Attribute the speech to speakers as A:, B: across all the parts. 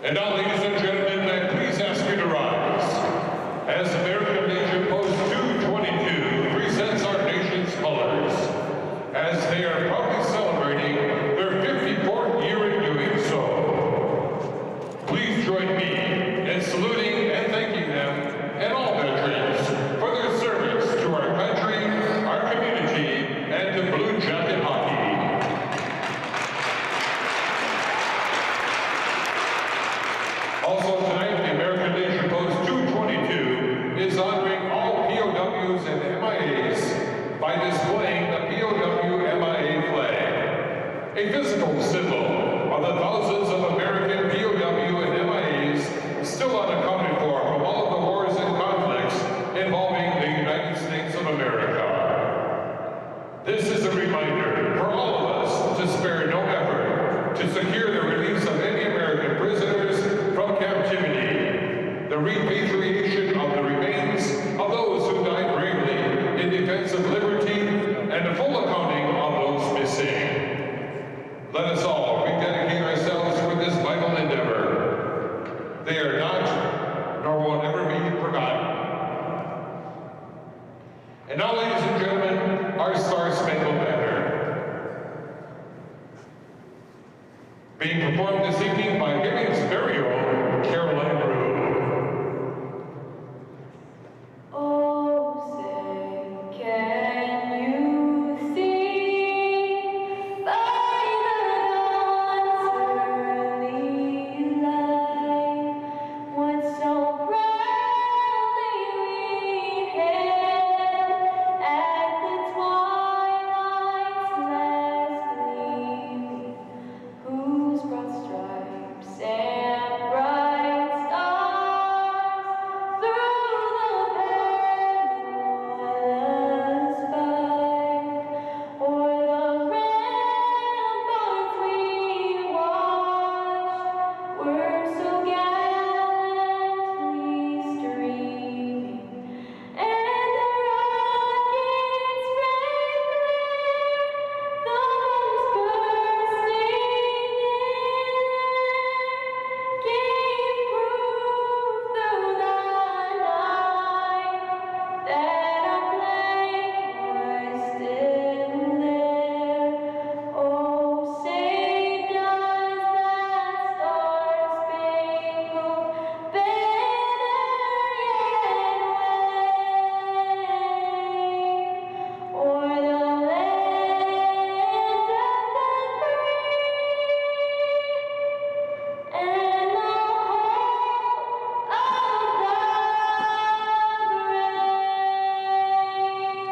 A: And now, ladies and gentlemen, may I please ask you to rise as American Legion Post 222 presents our nation's colors as they are proudly celebrating their 54th year in doing so. Please join me in saluting and thanking them and all veterans for their service to our country, our community, and to Blue Jacket hockey. Also tonight, the American Legion Post 222 is honoring all POWs and MIAs by displaying the POW MIA flag, a physical symbol of the thousands of American POW and MIAs still unaccounted for from all of the wars and conflicts involving the United States of America. This is a reminder for all of us to spare no effort to secure the release of any American prisoners from captivity, the repatriation of the remains of those who died bravely in defense of liberty, and the full accounting of those missing. Let us all rededicate ourselves for this vital endeavor. They are not, nor will ever be forgotten. And now, ladies and gentlemen, our Star-Spangled Banner. Being performed this evening by Gibbings' very own Caroline Brew.
B: Oh, say, can you see by the dawn's early light what so proudly we hailed at the twilight's last gleaming, whose broad stripes and bright stars through the perilous fight o'er the ramparts we watched were so gallantly streaming, and the rockets sprinkling the bombs bursting gave proof through the night that our flag was still there. Oh, say does that star-spangled banner yet wave o'er the land of the free and the home of the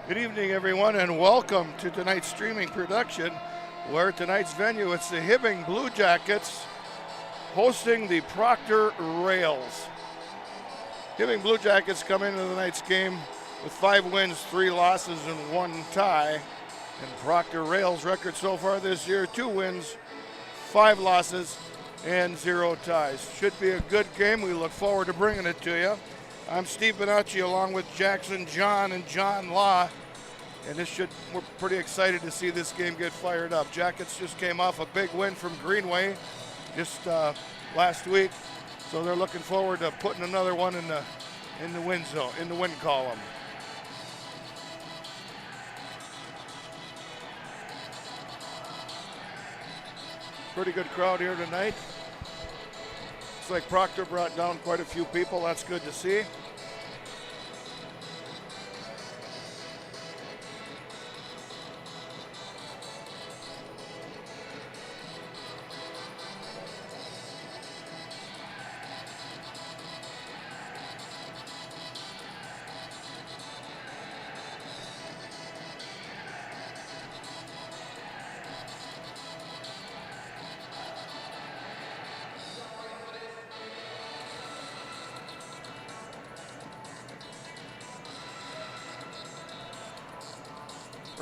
C: Good evening, everyone, and welcome to tonight's streaming production, where tonight's venue, it's the Hibbing Blue Jackets hosting the Proctor Rails. Hibbing Blue Jackets come into tonight's game with 5 wins, 3 losses, and 1 tie. And Proctor Rails' record so far this year, 2 wins, 5 losses, and 0 ties. Should be a good game. We look forward to bringing it to you. I'm Steve Bonacci along with Jackson John and John Law. And we're pretty excited to see this game get fired up. Jackets just came off a big win from Greenway just last week. So they're looking forward to putting another one in the win zone, in the win column. Pretty good crowd here tonight. Looks like Proctor brought down quite a few people. That's good to see.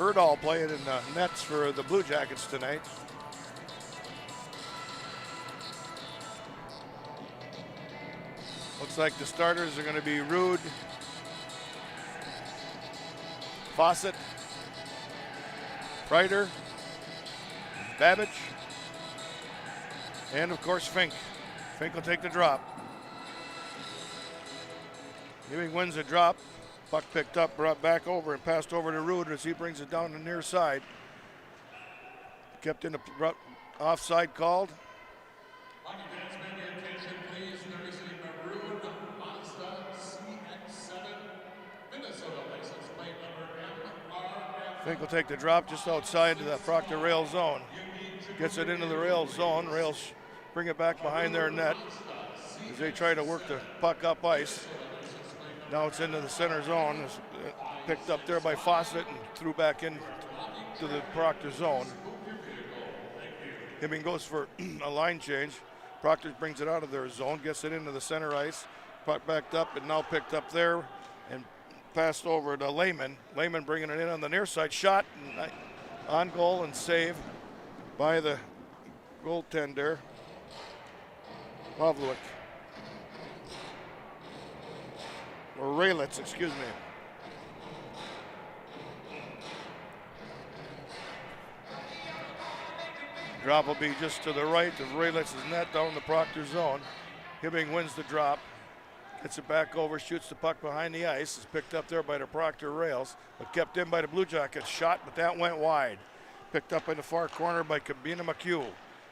C: Erdahl playing in the nets for the Blue Jackets tonight. Looks like the starters are going to be Rude, Fawcett, Kreider, Babbage, and of course Fink. Fink will take the drop. Ewing wins the drop. Puck picked up, brought back over, and passed over to Rude as he brings it down the near side. Kept in the offside called.
A: Hockey fans, may your attention please. They're receiving a Rude Mazda CX-7 Minnesota license plate number MRF.
C: Fink will take the drop just outside the Proctor rail zone. Gets it into the rail zone. Rails bring it back behind their net as they try to work the puck up ice. Now it's into the center zone. It's picked up there by Fawcett and threw back into the Proctor zone. Hibbing goes for a line change. Proctor brings it out of their zone, gets it into the center ice. Puck backed up and now picked up there and passed over to Lehman. Lehman bringing it in on the near side. Shot and on goal and save by the goaltender, Pavlovic. Or Raylitz, excuse me. Drop will be just to the right of Raylitz's net down the Proctor zone. Hibbing wins the drop. Gets it back over, shoots the puck behind the ice. It's picked up there by the Proctor rails, but kept in by the Blue Jackets. Shot, but that went wide. Picked up in the far corner by Kabina McHugh.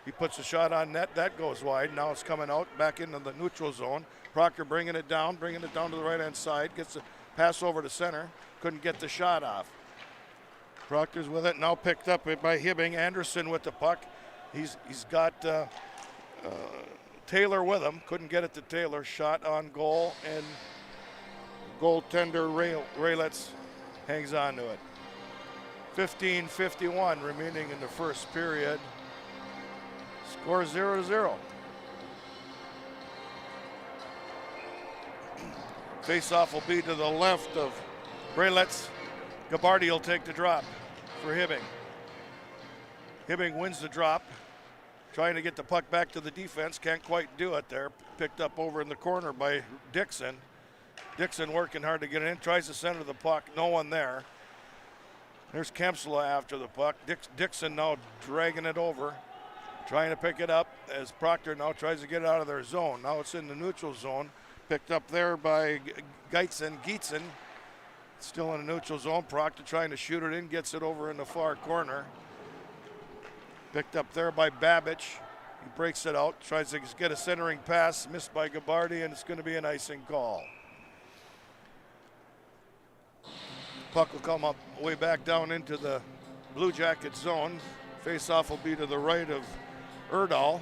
C: He puts a shot on net. That goes wide. Now it's coming out back into the neutral zone. Proctor bringing it down to the right-hand side. Gets a pass over to center. Couldn't get the shot off. Proctor's with it. Now picked up by Hibbing. Anderson with the puck. He's got Taylor with him. Couldn't get it to Taylor. Shot on goal, and goaltender Raylitz hangs on to it. 15:51 remaining in the first period. Score 0-0. Face-off will be to the left of Raylitz. Gabardi will take the drop for Hibbing. Hibbing wins the drop. Trying to get the puck back to the defense. Can't quite do it there. Picked up over in the corner by Dixon. Dixon working hard to get it in. Tries to center the puck. No one there. There's Kempsula after the puck. Dixon now dragging it over. Trying to pick it up as Proctor now tries to get it out of their zone. Now it's in the neutral zone. Picked up there by Gietzen. Still in the neutral zone. Proctor trying to shoot it in. Gets it over in the far corner. Picked up there by Babbage. He breaks it out. Tries to get a centering pass. Missed by Gabardi, and it's going to be an icing call. Puck will come up way back down into the Blue Jacket zone. Face-off will be to the right of Erdahl.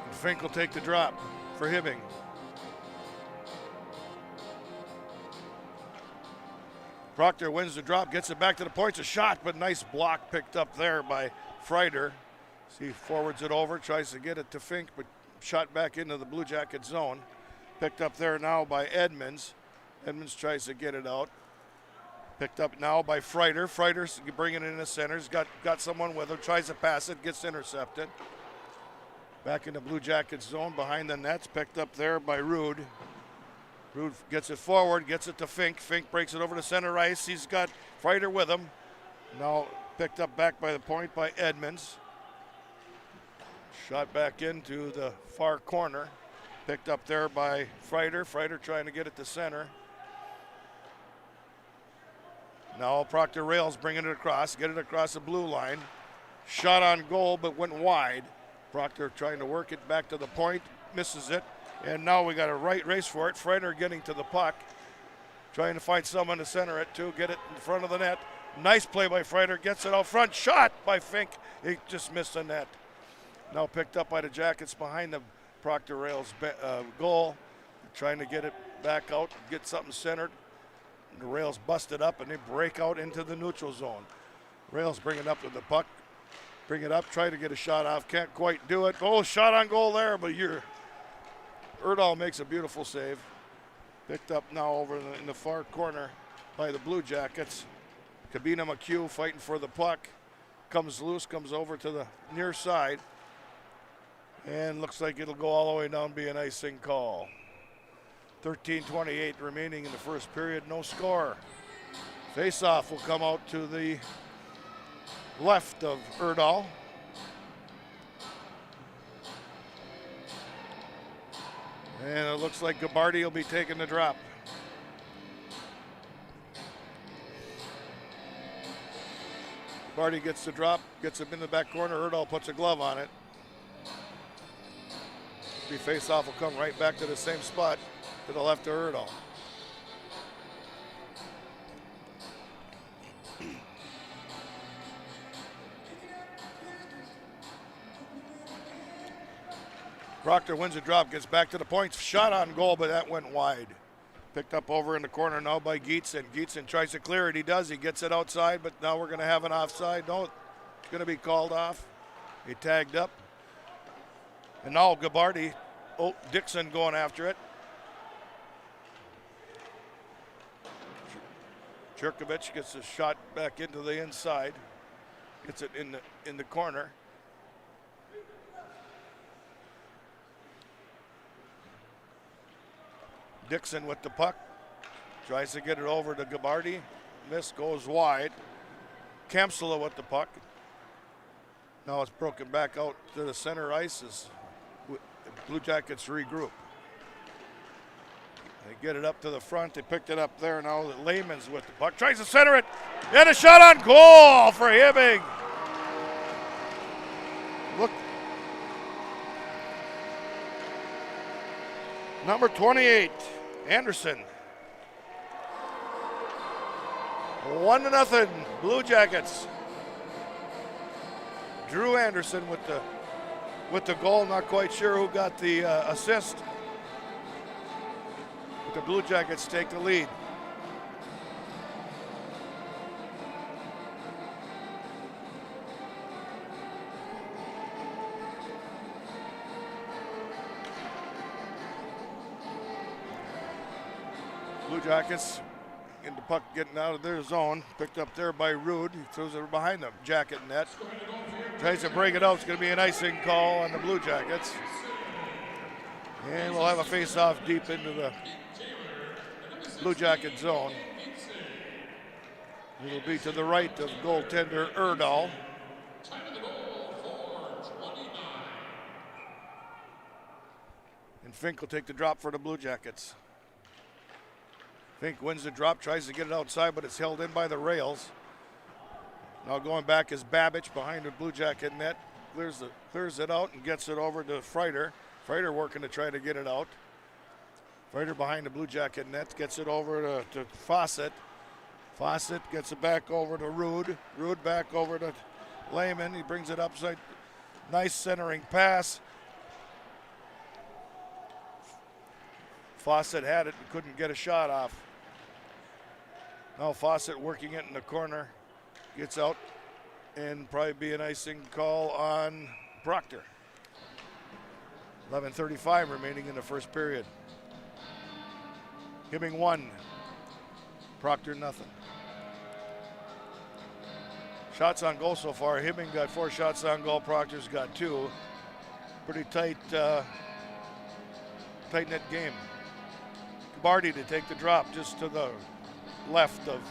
C: And Fink will take the drop for Hibbing. Proctor wins the drop, gets it back to the points. A shot, but nice block picked up there by Freider. See, forwards it over, tries to get it to Fink, but shot back into the Blue Jacket zone. Picked up there now by Edmonds. Edmonds tries to get it out. Picked up now by Freider. Freider's bringing it in the center. He's got someone with him. Tries to pass it. Gets intercepted. Back in the Blue Jacket zone behind the nets. Picked up there by Rude. Rude gets it forward. Gets it to Fink. Fink breaks it over to center ice. He's got Freider with him. Now picked up back by the point by Edmonds. Shot back into the far corner. Picked up there by Freider. Freider trying to get it to center. Now Proctor rails bringing it across. Get it across the blue line. Shot on goal but went wide. Proctor trying to work it back to the point. Misses it. And now we got a right race for it. Freider getting to the puck. Trying to find someone to center it to. Get it in front of the net. Nice play by Freider. Gets it out front. Shot by Fink. He just missed the net. Now picked up by the Jackets behind the Proctor rails goal. Trying to get it back out. Get something centered. The rails busted up and they break out into the neutral zone. Rails bring it up to the puck. Bring it up. Try to get a shot off. Can't quite do it. Oh, shot on goal there, but Erdahl makes a beautiful save. Picked up now over in the far corner by the Blue Jackets. Kabina McHugh fighting for the puck. Comes loose, comes over to the near side. And looks like it'll go all the way down, be an icing call. 13:28 remaining in the first period, no score. Face-off will come out to the left of Erdahl. And it looks like Gabardi will be taking the drop. Gabardi gets the drop, gets him in the back corner. Erdahl puts a glove on it. The face-off will come right back to the same spot to the left of Erdahl. Proctor wins the drop, gets back to the point, shot on goal, but that went wide. Picked up over in the corner now by Gietzen. Gietzen tries to clear it, he does, he gets it outside, but now we're gonna have an offside. No, it's gonna be called off. He tagged up. And now Gabardi, Dixon going after it. Jerkovich gets a shot back into the inside. Gets it in the corner. Dixon with the puck. Tries to get it over to Gabardi. Miss, goes wide. Kamsula with the puck. Now it's broken back out to the center ice as Blue Jackets regroup. They get it up to the front. They picked it up there. Now Lehman's with the puck. Tries to center it. And a shot on goal for Hibbing. Look. Number 28, Anderson. 1-0, Blue Jackets. Drew Anderson with the goal. Not quite sure who got the assist. But the Blue Jackets take the lead. Blue Jackets in the puck getting out of their zone. Picked up there by Rude. He throws it behind them. Jacket net. Tries to break it out. It's going to be an icing call on the Blue Jackets. And we'll have a face-off deep into the Blue Jacket zone. It'll be to the right of goaltender Erdahl. And Fink will take the drop for the Blue Jackets. Fink wins the drop, tries to get it outside, but it's held in by the rails. Now going back is Babbage behind the Blue Jacket net. Clears it out and gets it over to Freider. Freider working to try to get it out. Freider behind the Blue Jacket net, gets it over to Fawcett. Fawcett gets it back over to Rude. Rude back over to Lehman. He brings it upside. Nice centering pass. Fawcett had it and couldn't get a shot off. Now Fawcett working it in the corner. Gets out and probably be an icing call on Proctor. 11:35 remaining in the first period. Hibbing 1, Proctor nothing. Shots on goal so far. Hibbing got 4 shots on goal. Proctor's got 2. Pretty tight knit game. Gabardi to take the drop just to the left of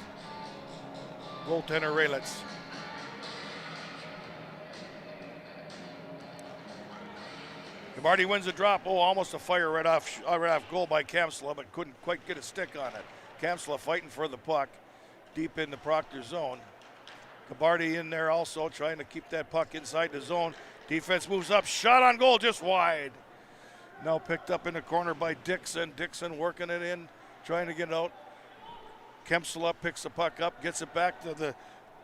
C: goaltender Raylitz. Gabardi wins the drop. Oh, almost a fire right off goal by Kamsula, but couldn't quite get a stick on it. Kamsula fighting for the puck deep in the Proctor zone. Gabardi in there also trying to keep that puck inside the zone. Defense moves up, shot on goal, just wide. Now picked up in the corner by Dixon. Dixon working it in, trying to get it out. Kamsula picks the puck up, gets it back to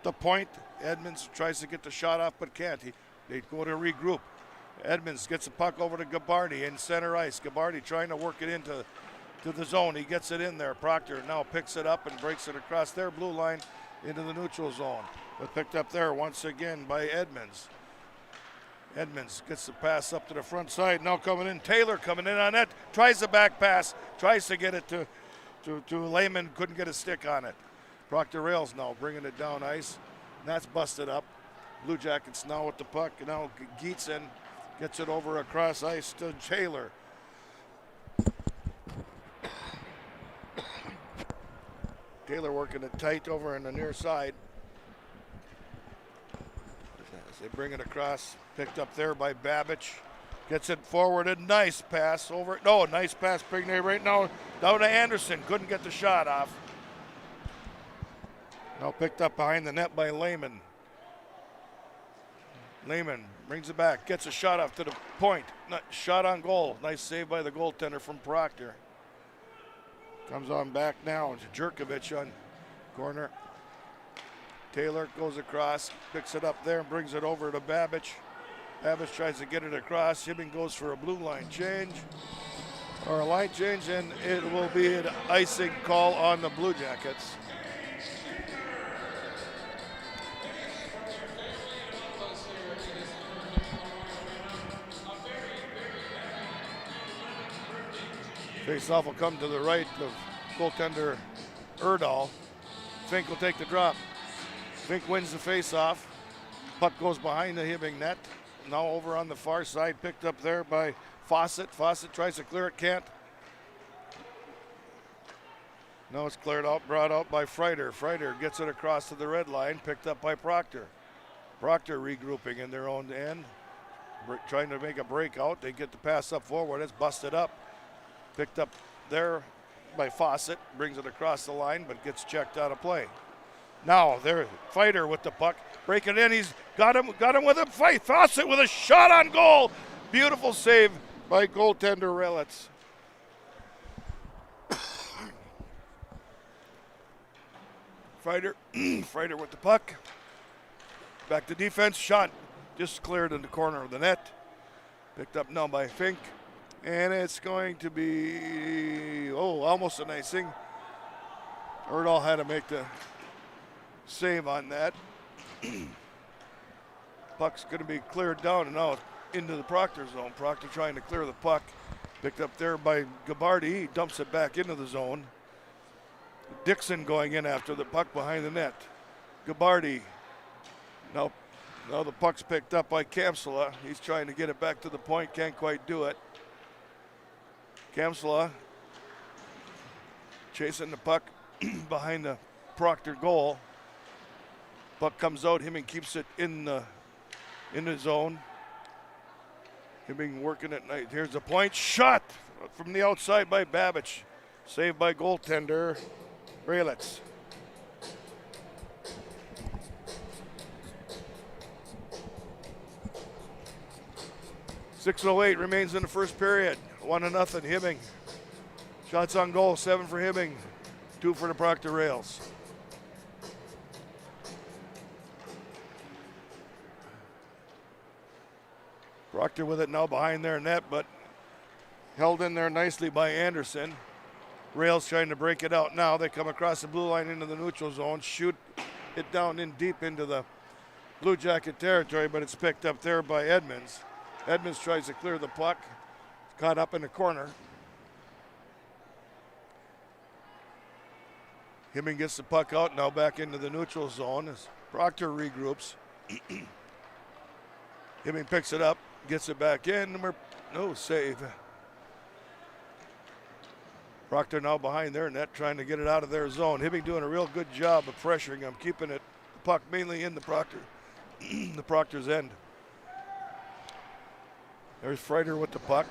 C: the point. Edmonds tries to get the shot off, but can't. They go to regroup. Edmonds gets the puck over to Gabardi in center ice. Gabardi trying to work it into the zone. He gets it in there. Proctor now picks it up and breaks it across their blue line into the neutral zone. But picked up there once again by Edmonds. Edmonds gets the pass up to the front side. Now coming in. Taylor coming in on that. Tries the back pass. Tries to get it to Lehman. Couldn't get a stick on it. Proctor Rails now bringing it down ice. And that's busted up. Blue Jackets now with the puck. Now Geetson gets it over across ice to Taylor. Taylor working it tight over on the near side. As they bring it across, picked up there by Babbage. Gets it forwarded. Nice pass over. No, nice pass. Prignay right now down to Anderson. Couldn't get the shot off. Now picked up behind the net by Lehman. Lehman brings it back. Gets a shot off to the point. Shot on goal. Nice save by the goaltender from Proctor. Comes on back now. It's Jerkovich on corner. Taylor goes across, picks it up there, and brings it over to Babbage. Babbage tries to get it across. Hibbing goes for a blue line change, or a line change, and it will be an icing call on the Blue Jackets. Face-off will come to the right of goaltender Erdahl. Fink will take the drop. Fink wins the face-off. Puck goes behind the Hibbing net. Now over on the far side, picked up there by Fawcett. Fawcett tries to clear it, can't. Now it's cleared out, brought out by Freider. Freider gets it across to the red line, picked up by Proctor. Proctor regrouping in their own end, trying to make a breakout. They get the pass up forward. It's busted up. Picked up there by Fawcett, brings it across the line, but gets checked out of play. Now there, Fighter with the puck, breaking in. He's got him with a fight. Fawcett with a shot on goal. Beautiful save by goaltender Relitz. Fighter with the puck. Back to defense. Shot just cleared in the corner of the net. Picked up now by Fink. And it's going to be, almost an icing. Erdahl had to make the save on that. Puck's going to be cleared down and now into the Proctor zone. Proctor trying to clear the puck. Picked up there by Gabardi. He dumps it back into the zone. Dixon going in after the puck behind the net. Gabardi. Now the puck's picked up by Kamsala. He's trying to get it back to the point. Can't quite do it. Kamsala chasing the puck behind the Proctor goal. Puck comes out. Hibbing keeps it in the zone. Hibbing working it. Here's the point. Shot from the outside by Babbage. Saved by goaltender Relitz. .608 remains in the first period. 1-0 Hibbing. Shots on goal, 7 for Hibbing, 2 for the Proctor Rails. Proctor with it now behind their net, but held in there nicely by Anderson. Rails trying to break it out now. They come across the blue line into the neutral zone, shoot it down in deep into the Blue Jacket territory, but it's picked up there by Edmonds. Edmonds tries to clear the puck. Caught up in the corner. Hibbing gets the puck out, now back into the neutral zone as Proctor regroups. Hibbing picks it up, gets it back in. No save. Proctor now behind their net, trying to get it out of their zone. Hibbing doing a real good job of pressuring them, keeping the puck mainly in the Proctor's end. There's Freider with the puck.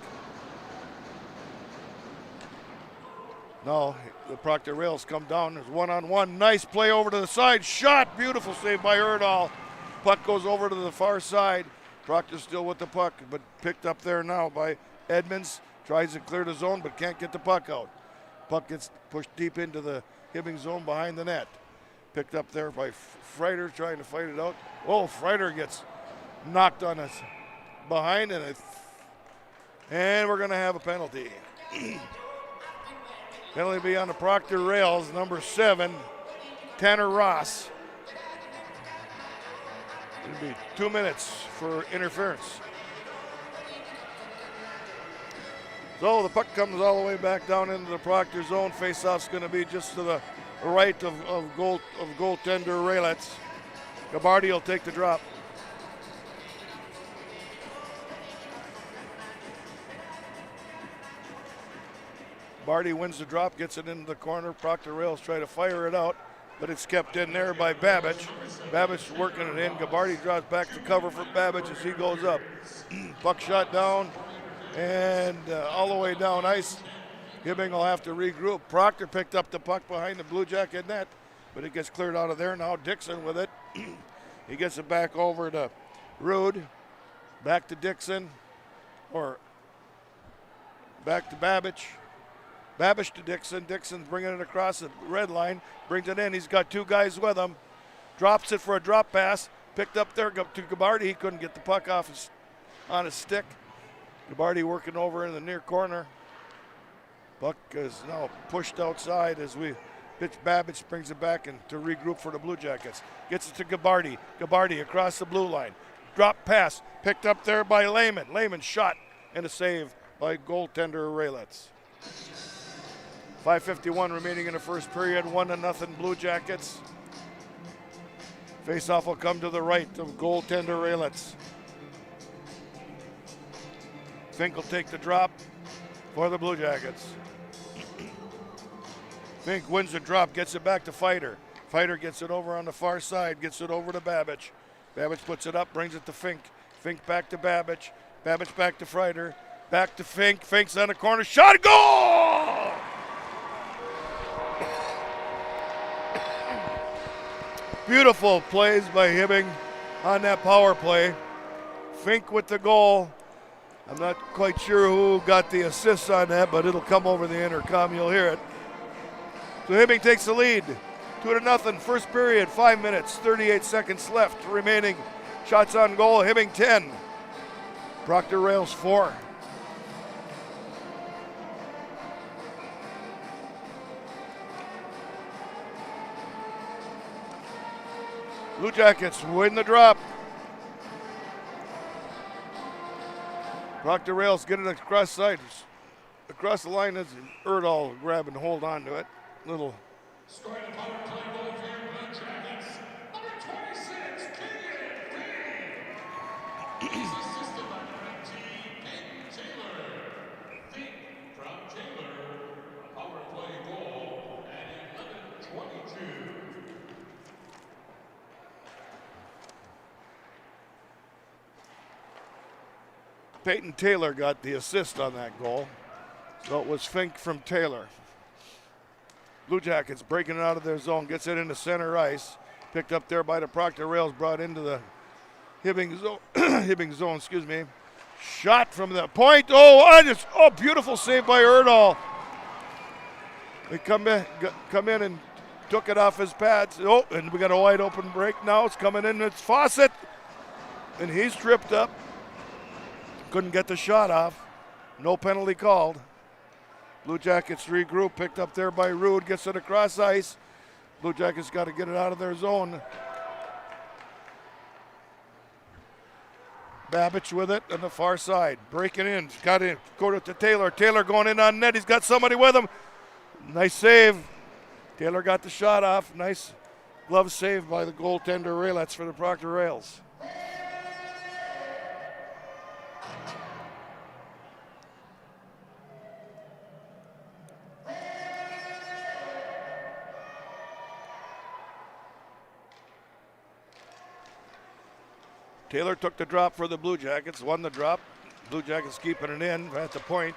C: Now the Proctor Rails come down. There's one-on-one. Nice play over to the side. Shot. Beautiful save by Erdahl. Puck goes over to the far side. Proctor still with the puck, but picked up there now by Edmonds. Tries to clear the zone, but can't get the puck out. Puck gets pushed deep into the Hibbing zone behind the net. Picked up there by Freider, trying to fight it out. Oh, Freider gets knocked on us behind, and we're going to have a penalty. Penalty be on the Proctor Rails, number 7, Tanner Ross. It'll be 2 minutes for interference. So the puck comes all the way back down into the Proctor zone. Face-off's going to be just to the right of goaltender Raylets. Gabardi will take the drop. Barty wins the drop, gets it into the corner. Proctor Rails try to fire it out, but it's kept in there by Babbage. Babbage working it in. Gabardi draws back to cover for Babbage as he goes up. Puck shot down and all the way down ice. Hibbing will have to regroup. Proctor picked up the puck behind the Blue Jacket net, but it gets cleared out of there. Now Dixon with it. He gets it back over to Rude. Back to Dixon, or back to Babbage. Babbage to Dixon. Dixon's bringing it across the red line. Brings it in. He's got two guys with him. Drops it for a drop pass. Picked up there to Gabardi. He couldn't get the puck off on his stick. Gabardi working over in the near corner. Puck is now pushed outside as we pitch. Babbage brings it back and to regroup for the Blue Jackets. Gets it to Gabardi. Gabardi across the blue line. Drop pass. Picked up there by Lehman. Lehman shot and a save by goaltender Raylets. 5:51 remaining in the first period, 1-0 Blue Jackets. Face-off will come to the right of goaltender Raylets. Fink will take the drop for the Blue Jackets. Fink wins the drop, gets it back to Fighter. Fighter gets it over on the far side, gets it over to Babbage. Babbage puts it up, brings it to Fink. Fink back to Babbage. Babbage back to Fighter. Back to Fink. Fink's on the corner. Shot, goal! Beautiful plays by Hibbing on that power play. Fink with the goal. I'm not quite sure who got the assist on that, but it'll come over the intercom. You'll hear it. So Hibbing takes the lead. 2-0. First period, 5 minutes, 38 seconds left remaining. Shots on goal, Hibbing 10. Proctor Rails 4. Blue Jackets win the drop. Proctor Rails get it across side. Across the line is Erdahl grab and hold on to it. Little.
A: Scoring a power play goal for your Blue Jackets, number 26, He's assisted by number 19, Peyton Taylor. Fink from Taylor, a power play goal at 11:22.
C: Peyton Taylor got the assist on that goal. So it was Fink from Taylor. Blue Jackets breaking it out of their zone, gets it into center ice. Picked up there by the Proctor Rails, brought into the Hibbing zone. Hibbing zone, excuse me. Shot from the point. Oh, beautiful save by Erdahl. They come in and took it off his pads. Oh, and we got a wide open break now. It's coming in. It's Fawcett, and he's tripped up. Couldn't get the shot off. No penalty called. Blue Jackets regroup, picked up there by Rude, gets it across ice. Blue Jackets got to get it out of their zone. Babbage with it on the far side, breaking in, got in, go to Taylor. Taylor going in on net, he's got somebody with him. Nice save. Taylor got the shot off. Nice glove save by the goaltender Raylets for the Proctor Rails. Taylor took the drop for the Blue Jackets, won the drop. Blue Jackets keeping it in at the point.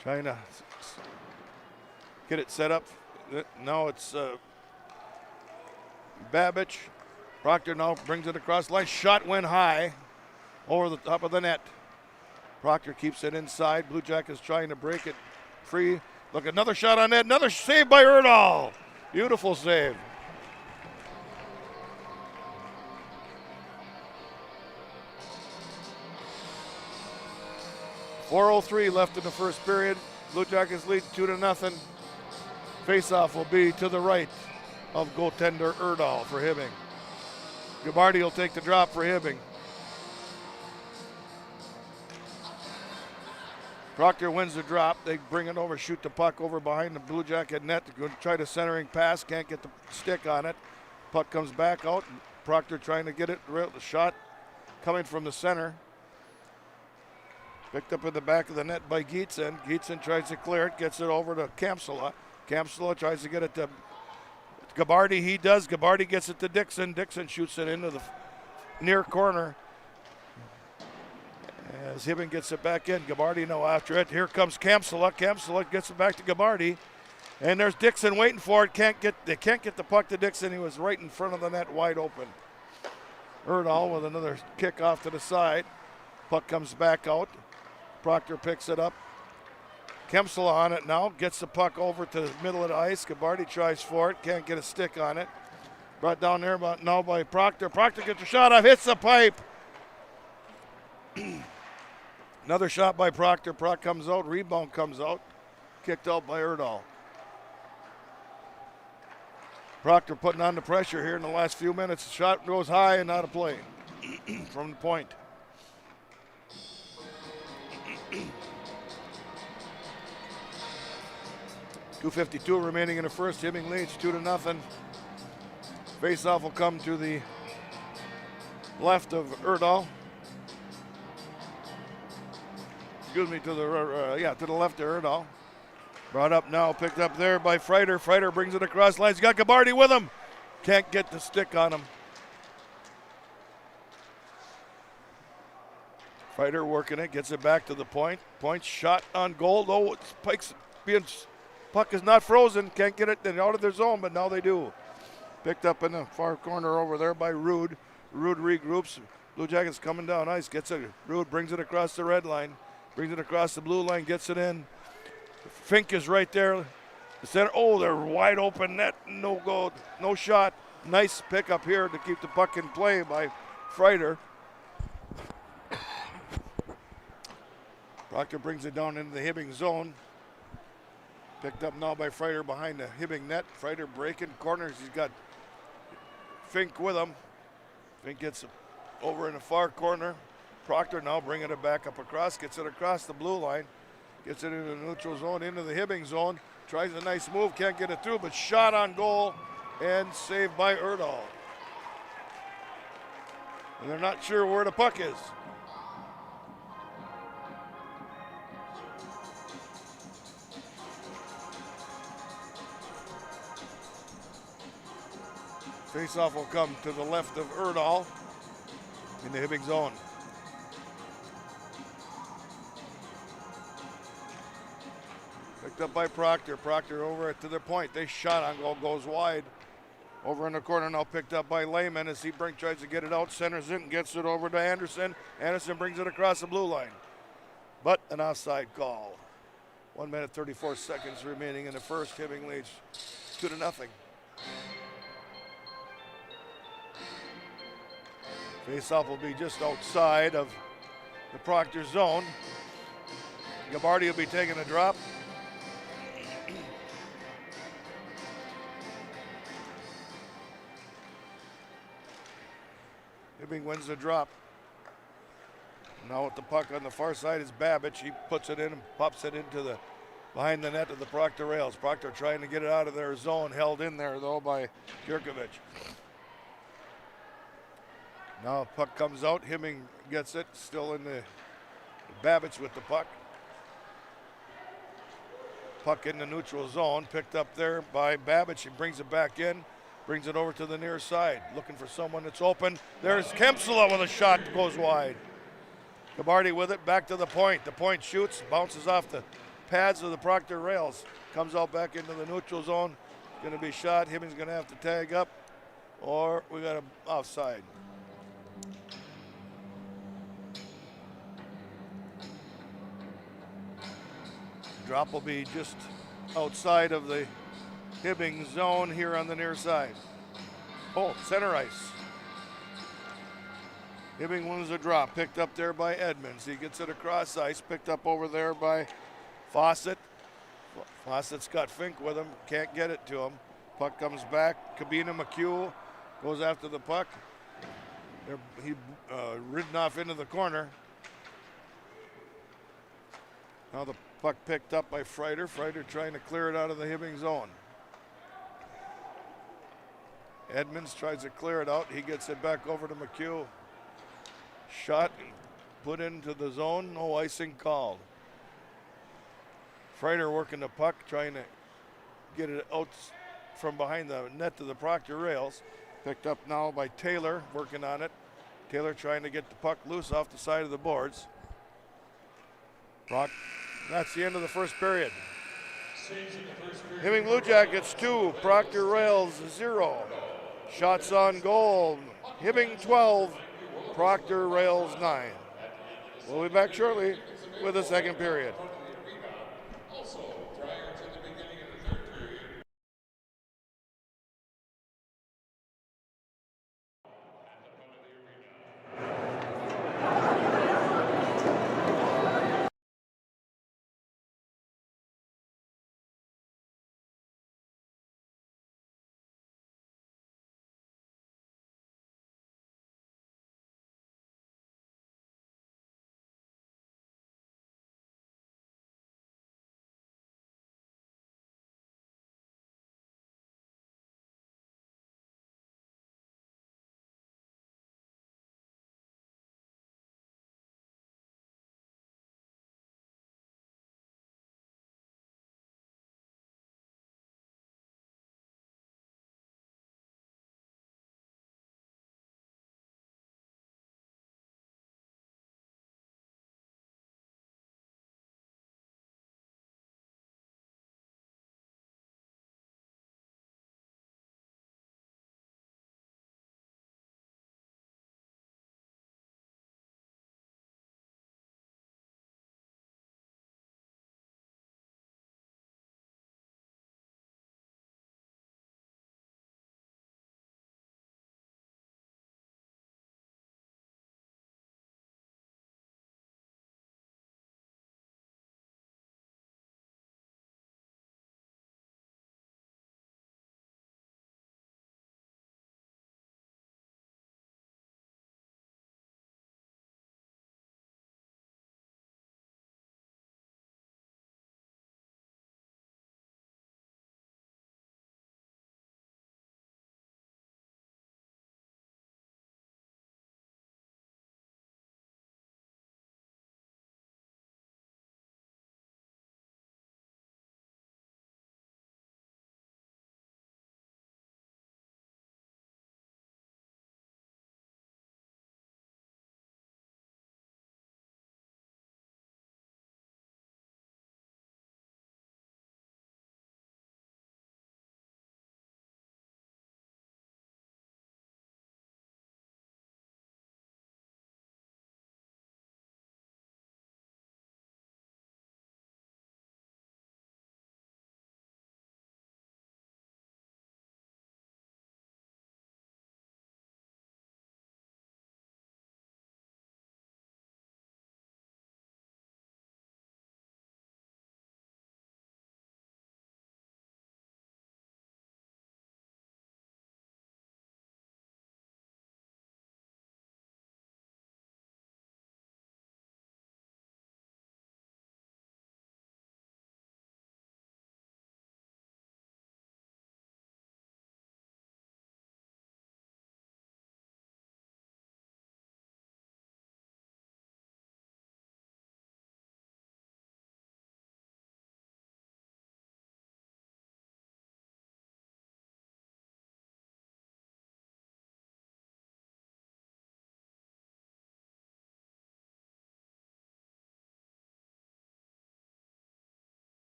C: Trying to get it set up. Now it's Babbage. Proctor now brings it across the line. Shot went high over the top of the net. Proctor keeps it inside. Blue Jackets trying to break it free. Look, another shot on net. Another save by Erdahl. Beautiful save. .403 left in the first period. Blue Jackets lead 2-0. Face-off will be to the right of goaltender Erdahl for Hibbing. Gabardi will take the drop for Hibbing. Proctor wins the drop. They bring it over, shoot the puck over behind the Blue Jacket net to go try the centering pass. Can't get the stick on it. Puck comes back out. Proctor trying to get it. The shot coming from the center. Picked up in the back of the net by Gietzen. Gietzen tries to clear it, gets it over to Kamsala. Kamsala tries to get it to Gabardi. He does. Gabardi gets it to Dixon. Dixon shoots it into the near corner. As Hibbing gets it back in, Gabardi now after it. Here comes Kamsala. Kamsala gets it back to Gabardi. And there's Dixon waiting for it. They can't get the puck to Dixon. He was right in front of the net, wide open. Erdahl with another kick off to the side. Puck comes back out. Proctor picks it up. Kamsala on it now. Gets the puck over to the middle of the ice. Gabardi tries for it. Can't get a stick on it. Brought down there now by Proctor. Proctor gets a shot off. Hits the pipe. Another shot by Proctor. Proc comes out. Rebound comes out. Kicked out by Erdahl. Proctor putting on the pressure here in the last few minutes. The shot goes high and out of play from the point. .252 remaining in the first. Hibbing leads 2-0. Face-off will come to the left of Erdahl. Excuse me, to the left of Erdahl. Brought up now, picked up there by Freider. Freider brings it across lines. He's got Gabardi with him. Can't get the stick on him. Freider working it, gets it back to the point. Point shot on goal. Oh, puck is not frozen. Can't get it out of their zone, but now they do. Picked up in the far corner over there by Rude. Rude regroups. Blue Jackets coming down ice. Gets it. Rude brings it across the red line. Brings it across the blue line. Gets it in. Fink is right there. The center. Oh, they're wide open net. No goal. No shot. Nice pick up here to keep the puck in play by Freider. Proctor brings it down into the Hibbing zone. Picked up now by Freider behind the Hibbing net. Freider breaking corners. He's got Fink with him. Fink gets over in the far corner. Proctor now bringing it back up across. Gets it across the blue line. Gets it into the neutral zone, into the Hibbing zone. Tries a nice move. Can't get it through, but shot on goal and saved by Erdahl. And they're not sure where the puck is. Face-off will come to the left of Erdahl in the Hibbing zone. Picked up by Proctor. Proctor over to the point. They shot on goal, goes wide. Over in the corner now, picked up by Lehman as he tries to get it out, centers it and gets it over to Anderson. Anderson brings it across the blue line. But an offside call. 1 minute 34 seconds remaining in the first. Hibbing leads 2-0. Face-off will be just outside of the Proctor zone. Gabardi will be taking a drop. Hibbing wins the drop. Now with the puck on the far side is Babbage. He puts it in and pops it into the behind the net of the Proctor rails. Proctor trying to get it out of their zone, held in there though by Jurkovic. Now puck comes out. Hibbing gets it, still in the Babbage with the puck. Puck in the neutral zone, picked up there by Babbage. He brings it back in. Brings it over to the near side, looking for someone that's open. There's Kempsula with a shot that goes wide. Gabardi with it, back to the point. The point shoots, bounces off the pads of the Proctor rails. Comes out back into the neutral zone. Gonna be shot. Hibbing's gonna have to tag up, or we got him offside. Drop will be just outside of the Hibbing zone here on the near side. Oh, center ice. Hibbing wins a drop, picked up there by Edmonds. He gets it across ice, picked up over there by Fawcett. Fawcett's got Fink with him, can't get it to him. Puck comes back. Kabina McHugh goes after the puck. He ridden off into the corner. Now the puck picked up by Freider. Freider trying to clear it out of the Hibbing zone. Edmonds tries to clear it out. He gets it back over to McHugh. Shot put into the zone. No icing called. Freider working the puck, trying to get it out from behind the net to the Proctor rails. Picked up now by Taylor, working on it. Taylor trying to get the puck loose off the side of the boards. That's the end of the first period. Hibbing Blue Jackets 2, Proctor Rails 0. Shots on goal, Hibbing 12, Proctor Rails 9. We'll be back shortly with the second period.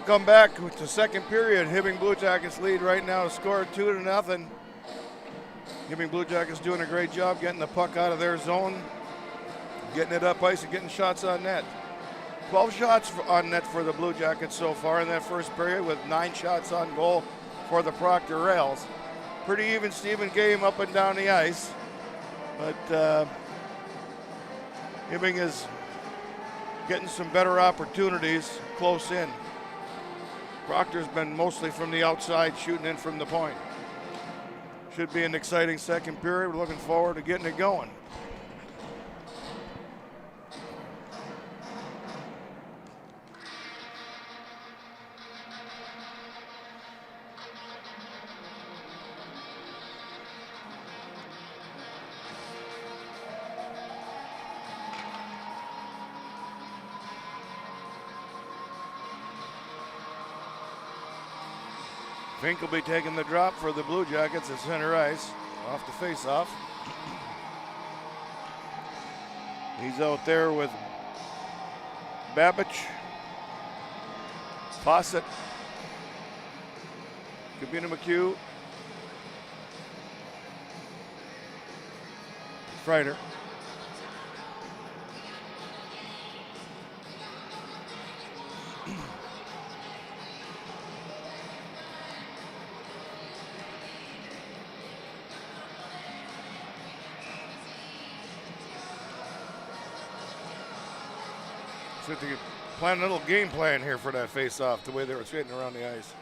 C: Welcome back to the second period. Hibbing Blue Jackets lead right now, scored 2-0. Hibbing Blue Jackets doing a great job getting the puck out of their zone, getting it up ice and getting shots on net. 12 shots on net for the Blue Jackets so far in that first period, with 9 shots on goal for the Proctor Rails. Pretty even Steven game up and down the ice, but Hibbing is getting some better opportunities close in. Proctor's been mostly from the outside, shooting in from the point. Should be an exciting second period. We're looking forward to getting it going. Fink will be taking the drop for the Blue Jackets at center ice off the face-off. He's out there with Babbage, Fawcett, Kabina McHugh, Freider. So to plan a little game plan here for that face-off, the way they were skating around the ice.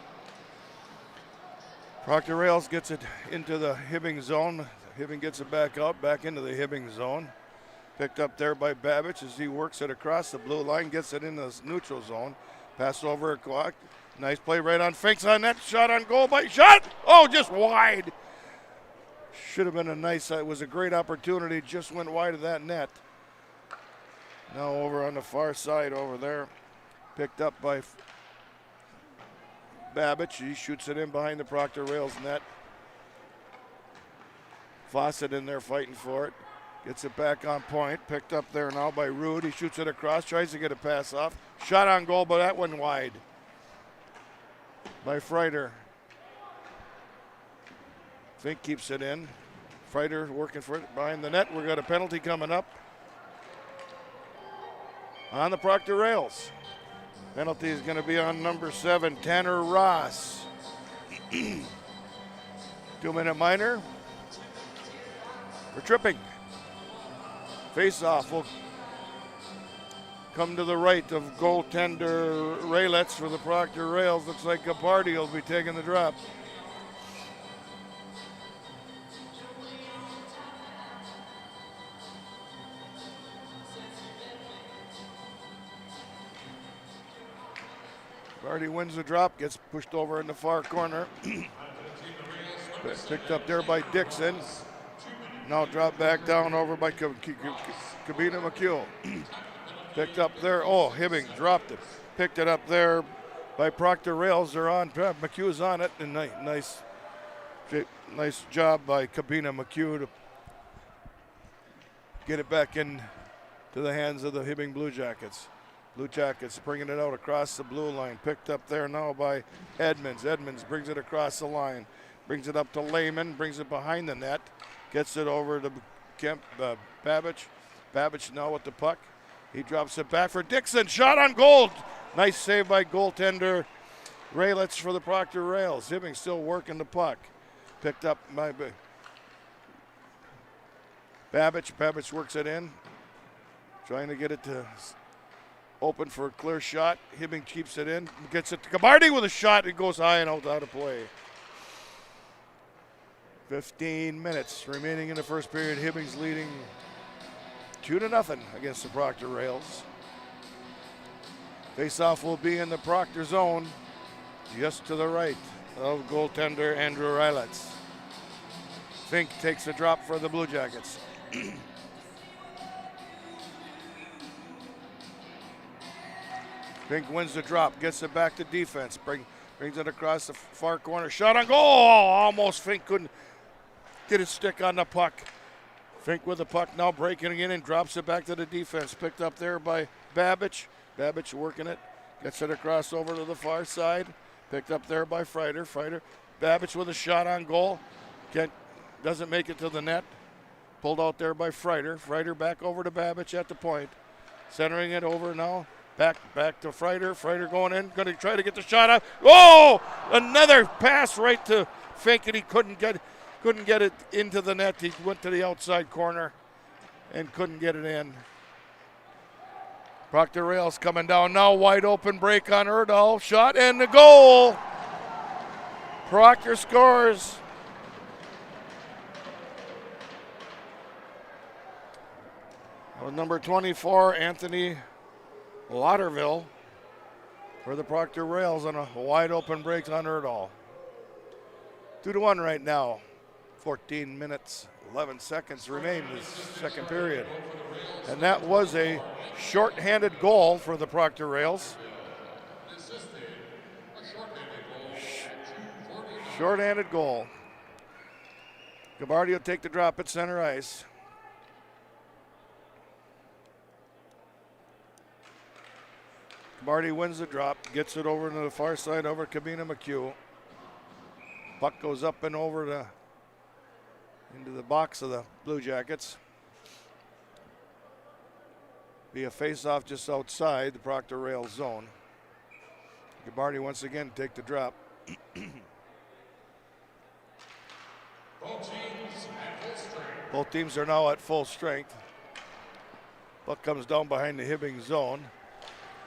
C: Proctor Rails gets it into the Hibbing zone. Hibbing gets it back out, back into the Hibbing zone. Picked up there by Babbage as he works it across the blue line, gets it in the neutral zone. Pass over a clock. Nice play right on Finks on that. Shot on goal by shot. Oh, just wide. Should have been a nice, it was a great opportunity. Just went wide of that net. Now over on the far side over there, picked up by Babbage. He shoots it in behind the Proctor Rails net. Fawcett in there fighting for it. Gets it back on point. Picked up there now by Rude. He shoots it across, tries to get a pass off. Shot on goal, but that one wide by Freider. Fink keeps it in. Freider working for it behind the net. We've got a penalty coming up on the Proctor Rails. Penalty is going to be on number 7, Tanner Ross. 2-minute minor for tripping. Face-off will come to the right of goaltender Raylets for the Proctor Rails. Looks like Capardi will be taking the drop. Capardi wins the drop, gets pushed over in the far corner. Picked up there by Dixon. Now dropped back down over by Kabina McHugh. Picked up there. Oh, Hibbing dropped it. Picked it up there by Proctor Rails. They're on. McHugh's on it. And nice job by Kabina McHugh to get it back in to the hands of the Hibbing Blue Jackets. Blue Jackets bringing it out across the blue line. Picked up there now by Edmonds. Edmonds brings it across the line. Brings it up to Lehman. Brings it behind the net. Gets it over to Babbage. Babbage now with the puck. He drops it back for Dixon. Shot on goal. Nice save by goaltender Raylets for the Proctor Rails. Hibbing still working the puck. Picked up by Babbage. Babbage works it in. Trying to get it to open for a clear shot. Hibbing keeps it in. Gets it to Capardi with a shot. It goes high and out of play. 15 minutes remaining in the first period. Hibbing's leading 2-0 against the Proctor Rails. Face-off will be in the Proctor zone, just to the right of goaltender Andrew Raylets. Fink takes the drop for the Blue Jackets. Fink wins the drop, gets it back to defense, brings it across the far corner. Shot on goal, almost Fink couldn't get his stick on the puck. Fink with the puck now breaking in and drops it back to the defense. Picked up there by Babbage. Babbage working it. Gets it across over to the far side. Picked up there by Freider. Babbage with a shot on goal. Doesn't make it to the net. Pulled out there by Freider. Freider back over to Babbage at the point. Centering it over now. Back to Freider. Freider going in. Going to try to get the shot out. Oh! Another pass right to Fink, and he couldn't get it into the net. He went to the outside corner and couldn't get it in. Proctor Rails coming down now. Wide open break on Erdahl. Shot and the goal. Proctor scores. Number 24, Anthony Lauderville for the Proctor Rails on a wide open break on Erdahl. 2-1 right now. 14 minutes, 11 seconds remain in the second period. And that was a short-handed goal for the Proctor Rails. Short-handed goal. Gabardi will take the drop at center ice. Gabardi wins the drop, gets it over to the far side over Kabina McHugh. Puck goes up and over into the box of the Blue Jackets. Be a face-off just outside the Proctor Rails zone. Gabardi once again take the drop. Both teams are now at full strength. Puck comes down behind the Hibbing zone.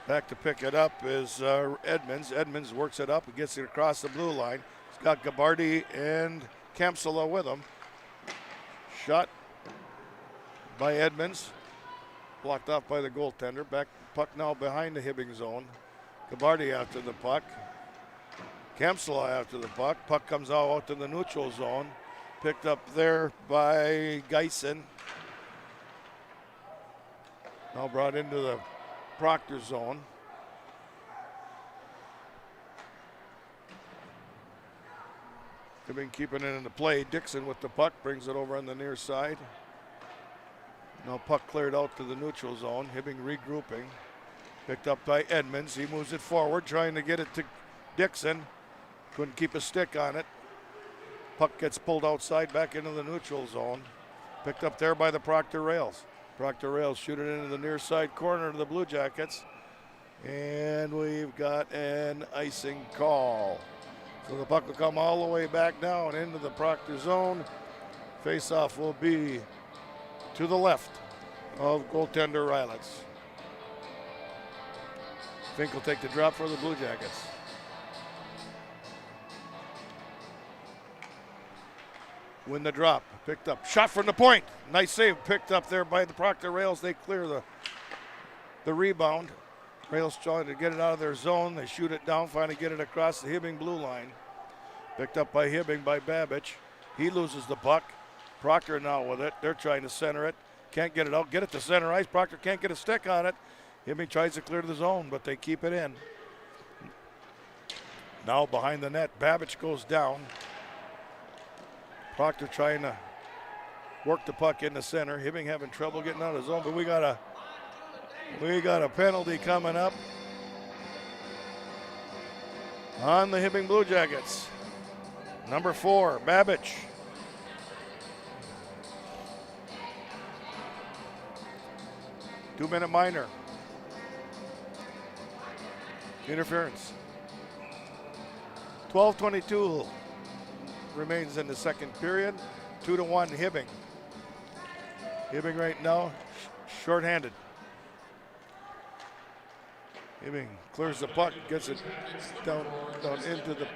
C: Back to pick it up is Edmonds. Edmonds works it up and gets it across the blue line. He's got Gabardi and Kempsala with him. Shot by Edmonds. Blocked off by the goaltender. Back puck now behind the Hibbing zone. Gabardi after the puck. Kempsala after the puck. Puck comes out to the neutral zone. Picked up there by Geisen. Now brought into the Proctor zone. They've been keeping it in the play. Dixon with the puck brings it over on the near side. Now puck cleared out to the neutral zone. Hibbing regrouping. Picked up by Edmonds. He moves it forward, trying to get it to Dixon. Couldn't keep a stick on it. Puck gets pulled outside back into the neutral zone. Picked up there by the Proctor Rails. Proctor Rails shoot it into the near side corner of the Blue Jackets. And we've got an icing call. So the puck will come all the way back down into the Proctor zone. Face-off will be to the left of goaltender Rylitz. Fink will take the drop for the Blue Jackets. Win the drop, picked up, shot from the point. Nice save, picked up there by the Proctor Rails. They clear the rebound. Rails trying to get it out of their zone. They shoot it down, finally get it across the Hibbing blue line. Picked up by Hibbing by Babbage. He loses the puck. Proctor now with it. They're trying to center it. Can't get it out. Get it to center ice. Proctor can't get a stick on it. Hibbing tries to clear the zone, but they keep it in. Now behind the net, Babbage goes down. Proctor trying to work the puck in the center. Hibbing having trouble getting out of the zone, but we got a penalty coming up on the Hibbing Blue Jackets. Number 4, Babbage. Two-minute minor. Interference. 12:22 remains in the second period. 2-1 Hibbing. Hibbing right now short-handed. Hibbing clears the puck, gets it down into the.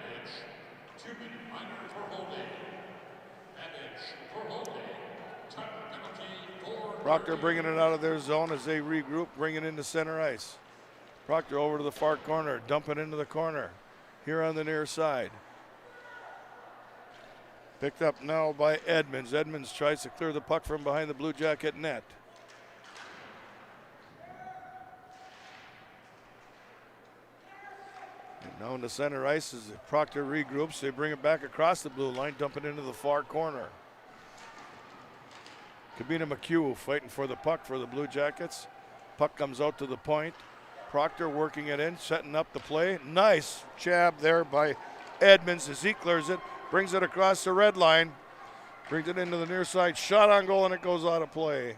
C: Proctor bringing it out of their zone as they regroup, bringing it into center ice. Proctor over to the far corner, dump it into the corner. Here on the near side. Picked up now by Edmonds. Edmonds tries to clear the puck from behind the Blue Jacket net. And now in the center ice as Proctor regroups, they bring it back across the blue line, dump it into the far corner. Kabina McHugh fighting for the puck for the Blue Jackets. Puck comes out to the point. Proctor working it in, setting up the play. Nice jab there by Edmonds as he clears it, brings it across the red line, brings it into the near side, shot on goal, and it goes out of play.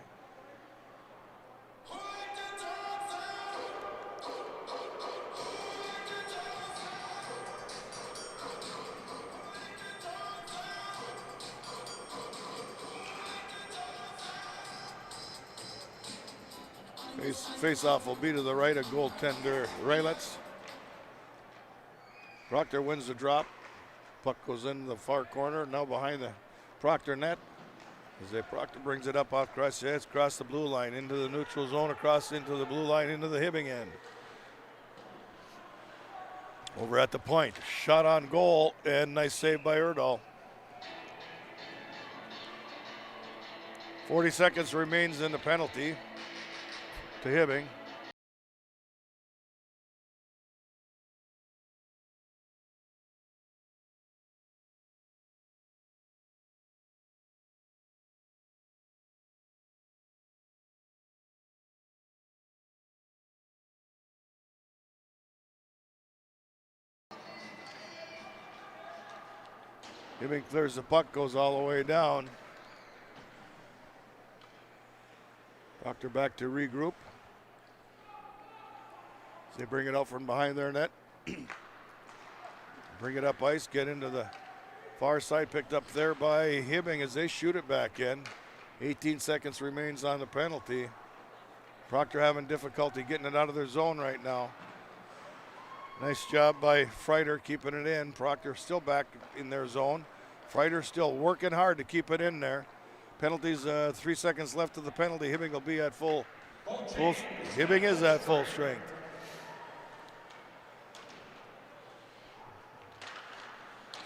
C: Face-off will be to the right of goaltender Raylets. Proctor wins the drop. Puck goes into the far corner, now behind the Proctor net. As Proctor brings it up across the edge, across the blue line, into the neutral zone, across into the blue line, into the Hibbing end. Over at the point, shot on goal, and nice save by Erdahl. 40 seconds remains in the penalty to Hibbing. Hibbing clears the puck, goes all the way down. Proctor back to regroup. They bring it out from behind their net. Bring it up ice, get into the far side, picked up there by Hibbing as they shoot it back in. 18 seconds remains on the penalty. Proctor having difficulty getting it out of their zone right now. Nice job by Freiter keeping it in. Proctor still back in their zone. Freiter still working hard to keep it in there. Penalties, 3 seconds left of the penalty. Hibbing will be at full. Hibbing is at full strength.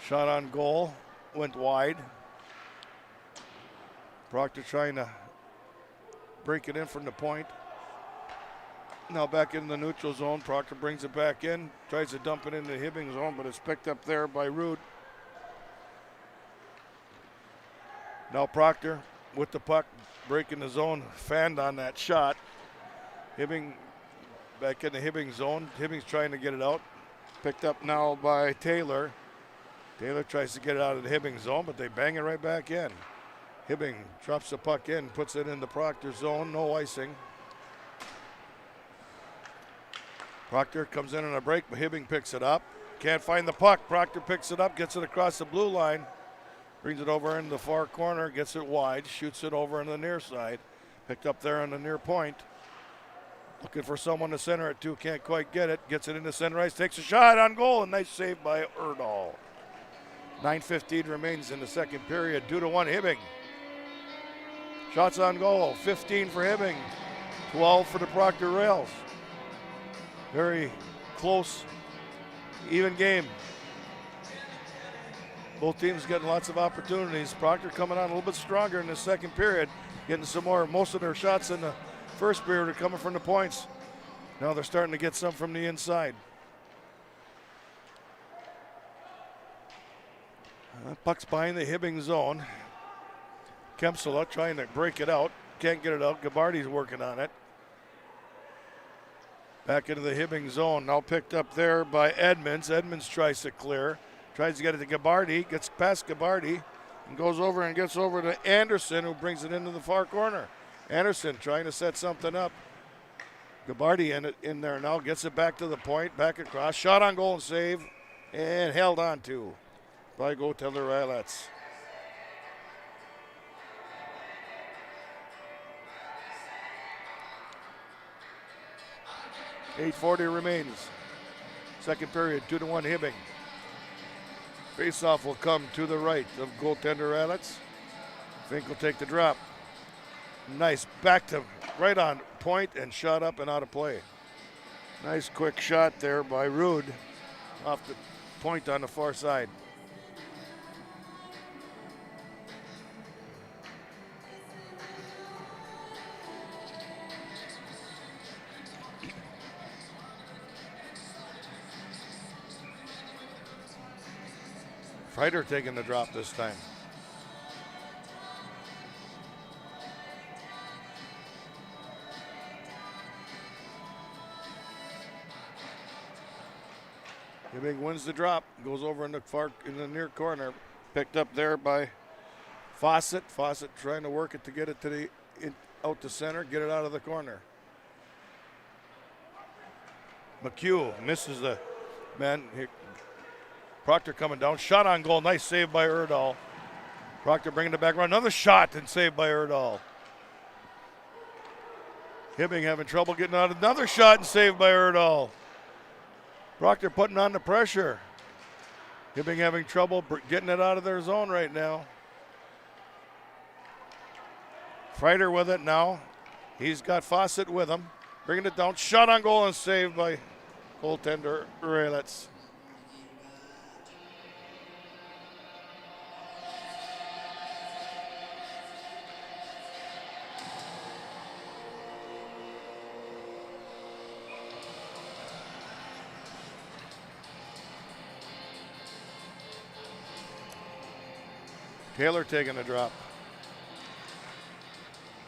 C: Shot on goal, went wide. Proctor trying to break it in from the point. Now back in the neutral zone. Proctor brings it back in, tries to dump it into the Hibbing zone, but it's picked up there by Rude. Now Proctor with the puck, breaking the zone, fanned on that shot. Hibbing back in the Hibbing zone. Hibbing's trying to get it out. Picked up now by Taylor. Taylor tries to get it out of the Hibbing zone, but they bang it right back in. Hibbing drops the puck in, puts it in the Proctor zone, no icing. Proctor comes in on a break, but Hibbing picks it up. Can't find the puck. Proctor picks it up, gets it across the blue line, brings it over in the far corner, gets it wide, shoots it over on the near side. Picked up there on the near point. Looking for someone to center it to, can't quite get it. Gets it into center ice, takes a shot on goal, and nice save by Erdahl. 9:15 remains in the second period, 2-1 Hibbing. Shots on goal, 15 for Hibbing, 12 for the Proctor Rails. Very close, even game. Both teams getting lots of opportunities. Proctor coming on a little bit stronger in the second period, getting some more. Most of their shots in the first period are coming from the points. Now they're starting to get some from the inside. Puck's behind the Hibbing zone. Kempsula trying to break it out. Can't get it out. Gabardi's working on it. Back into the Hibbing zone. Now picked up there by Edmonds. Edmonds tries to clear. Tries to get it to Gabardi. Gets past Gabardi and goes over and gets over to Anderson, who brings it into the far corner. Anderson trying to set something up. Gabardi in there now. Gets it back to the point. Back across. Shot on goal and save. And held on to by goaltender Raylets. .840 remains. Second period, 2-1 Hibbing. Faceoff will come to the right of goaltender Raylets. Fink will take the drop. Nice, back to right on point and shot up and out of play. Nice quick shot there by Rude off the point on the far side. Freiter taking the drop this time. Hibbing wins the drop, goes over in the near corner, picked up there by Fawcett. Fawcett trying to work it to get it to out to center, get it out of the corner. McHugh misses the man. Proctor coming down, shot on goal, nice save by Erdahl. Proctor bringing it back around, another shot and saved by Erdahl. Hibbing having trouble getting out, another shot and saved by Erdahl. Proctor putting on the pressure. Hibbing having trouble getting it out of their zone right now. Freider with it now. He's got Fawcett with him. Bringing it down, shot on goal and saved by goaltender Raylitz. Taylor taking a drop.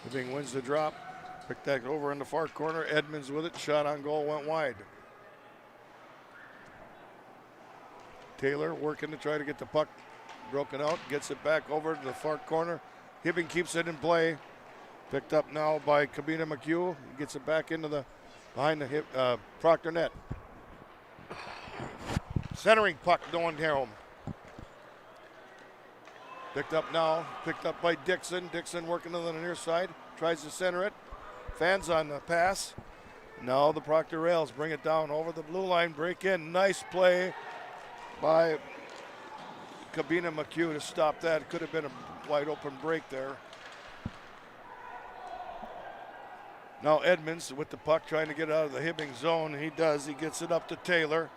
C: Hibbing wins the drop. Picked that over in the far corner. Edmonds with it. Shot on goal, went wide. Taylor working to try to get the puck broken out. Gets it back over to the far corner. Hibbing keeps it in play. Picked up now by Kabina McHugh. He gets it back into the behind the Proctor net. Centering puck going home. Picked up now, picked up by Dixon. Dixon working to the near side, tries to center it. Fans on the pass. Now the Proctor Rails bring it down over the blue line, break in. Nice play by Kabina McHugh to stop that. Could have been a wide open break there. Now Edmonds with the puck trying to get out of the Hibbing zone. He does, he gets it up to Taylor.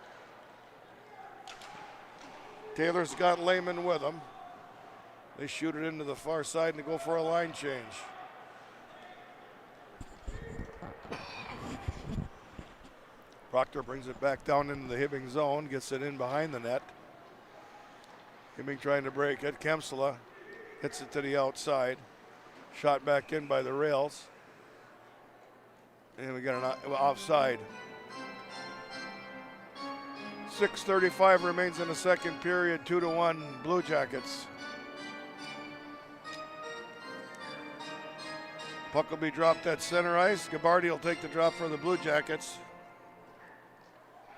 C: Taylor's got Lehman with him. They shoot it into the far side and go for a line change. Proctor brings it back down into the Hibbing zone, gets it in behind the net. Hibbing trying to break it. Kemsela hits it to the outside. Shot back in by the Rails. And we got an offside. 6:35 remains in the second period, 2-1 Blue Jackets. Puck will be dropped at center ice. Gabardi will take the drop for the Blue Jackets.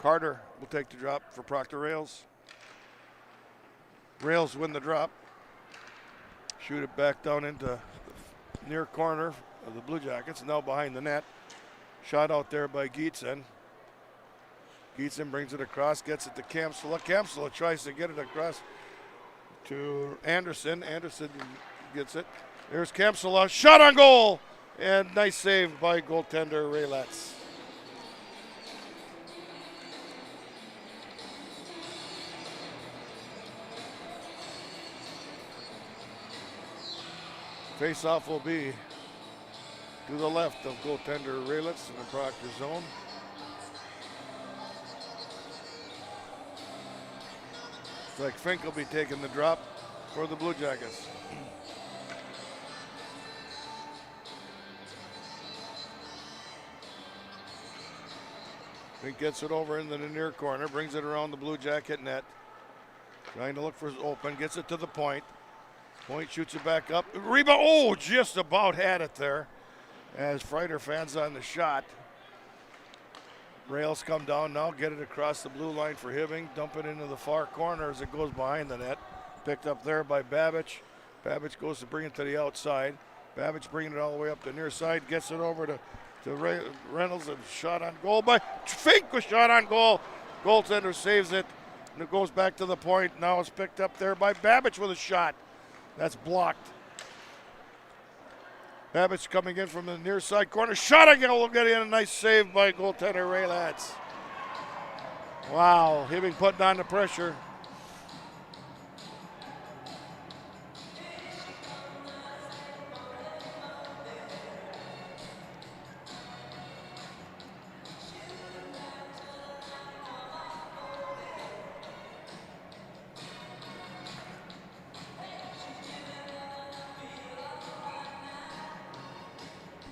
C: Carter will take the drop for Proctor Rails. Rails win the drop. Shoot it back down into the near corner of the Blue Jackets, now behind the net. Shot out there by Gietzen. Gietzen brings it across, gets it to Kamsela. Kamsela tries to get it across to Anderson. Anderson gets it. There's Kamsela, shot on goal, and nice save by goaltender Raylitz. Face-off will be to the left of goaltender Raylitz in the Proctor zone. Looks like Fink will be taking the drop for the Blue Jackets. Fink gets it over into the near corner, brings it around the Blue Jacket net. Trying to look for open, gets it to the point. Point shoots it back up. Rebound, oh, just about had it there. As Freider fans on the shot. Rails come down now, get it across the blue line for Hibbing. Dump it into the far corner as it goes behind the net. Picked up there by Babbage. Babbage goes to bring it to the outside. Babbage bringing it all the way up the near side. Gets it over to Reynolds, and shot on goal by Fink, was shot on goal. Goaltender saves it, and it goes back to the point. Now it's picked up there by Babbage with a shot. That's blocked. Babbage coming in from the near side corner. Shot again, will get in. A nice save by goaltender Raylitz. Wow, Hibbing putting on the pressure.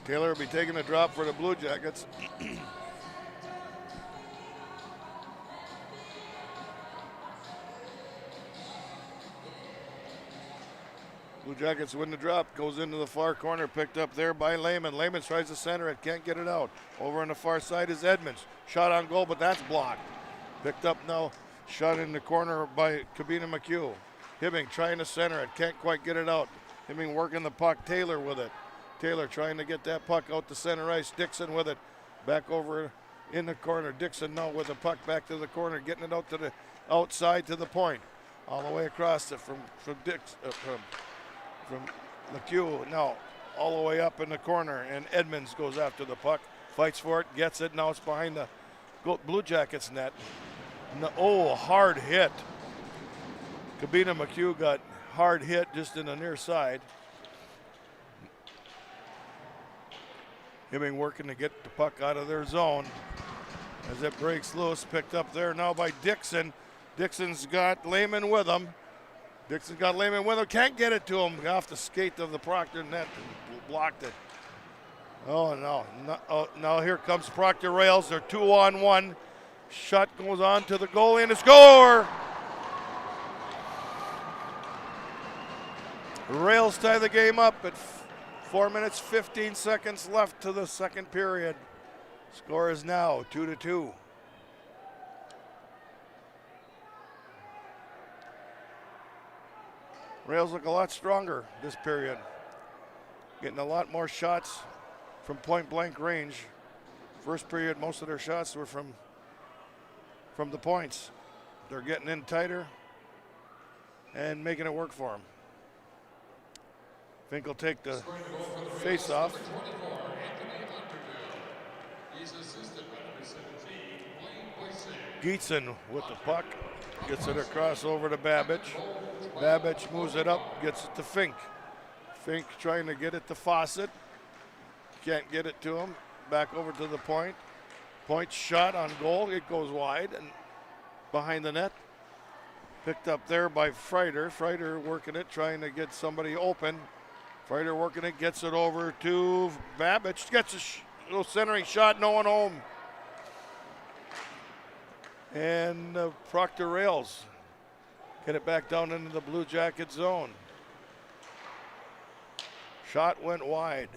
C: Taylor will be taking a drop for the Blue Jackets. Blue Jackets win the drop, goes into the far corner, picked up there by Lehman. Lehman tries to center it, can't get it out. Over on the far side is Edmonds. Shot on goal, but that's blocked. Picked up now, shot in the corner by Kabina McHugh. Hibbing trying to center it, can't quite get it out. Hibbing working the puck, Taylor with it. Taylor trying to get that puck out to center ice. Dixon with it, back over in the corner. Dixon now with the puck back to the corner, getting it out to the outside to the point. All the way across it from McHugh now all the way up in the corner, and Edmonds goes after the puck, fights for it, gets it. Now it's behind the Blue Jackets net. No, oh, hard hit. Kabina McHugh got hard hit just in the near side. Hibbing working to get the puck out of their zone as it breaks loose. Picked up there now by Dixon. Dixon's got Lehman with him. Can't get it to him off the skate of the Proctor net. Blocked it. Oh, no. Now here comes Proctor Rails. They're 2-on-1. Shot goes on to the goalie and a score! Rails tie the game up at 4 minutes, 15 seconds left to the second period. Score is now 2-2. Rails look a lot stronger this period. Getting a lot more shots from point blank range. First period, most of their shots were from the points. They're getting in tighter and making it work for them. Fink will take the face off. Geetson with the puck. Gets it across over to Babbage. Babbage moves it up, gets it to Fink. Fink trying to get it to Fawcett. Can't get it to him. Back over to the point. Point shot on goal. It goes wide and behind the net. Picked up there by Freider. Freider working it, trying to get somebody open. Freider working it, gets it over to Babbage. Gets a little centering shot, no one home. And Proctor Rails get it back down into the Blue Jacket zone. Shot went wide.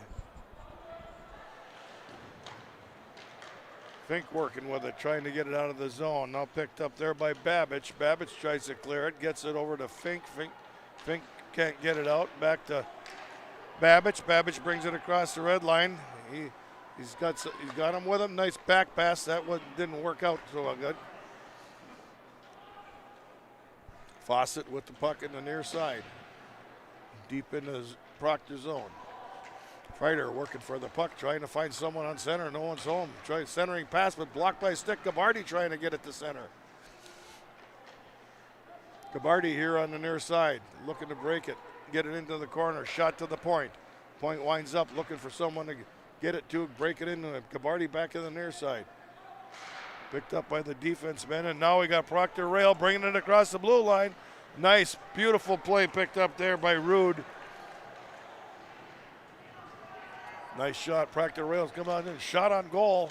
C: Fink working with it, trying to get it out of the zone. Now picked up there by Babbage. Babbage tries to clear it, gets it over to Fink. Fink can't get it out. Back to Babbage. Babbage brings it across the red line. He's got him with him. Nice back pass. That one didn't work out so good. Fawcett with the puck in the near side. Deep in the Proctor zone. Freider working for the puck, trying to find someone on center. No one's home. Trying centering pass, but blocked by stick. Gabardi trying to get it to center. Gabardi here on the near side, looking to break it, get it into the corner. Shot to the point. Point winds up, looking for someone to get it to, break it into it. Gabardi back in the near side. Picked up by the defenseman, and now we got Proctor Rail bringing it across the blue line. Nice, beautiful play picked up there by Rude. Nice shot. Proctor Rails come on in. Shot on goal.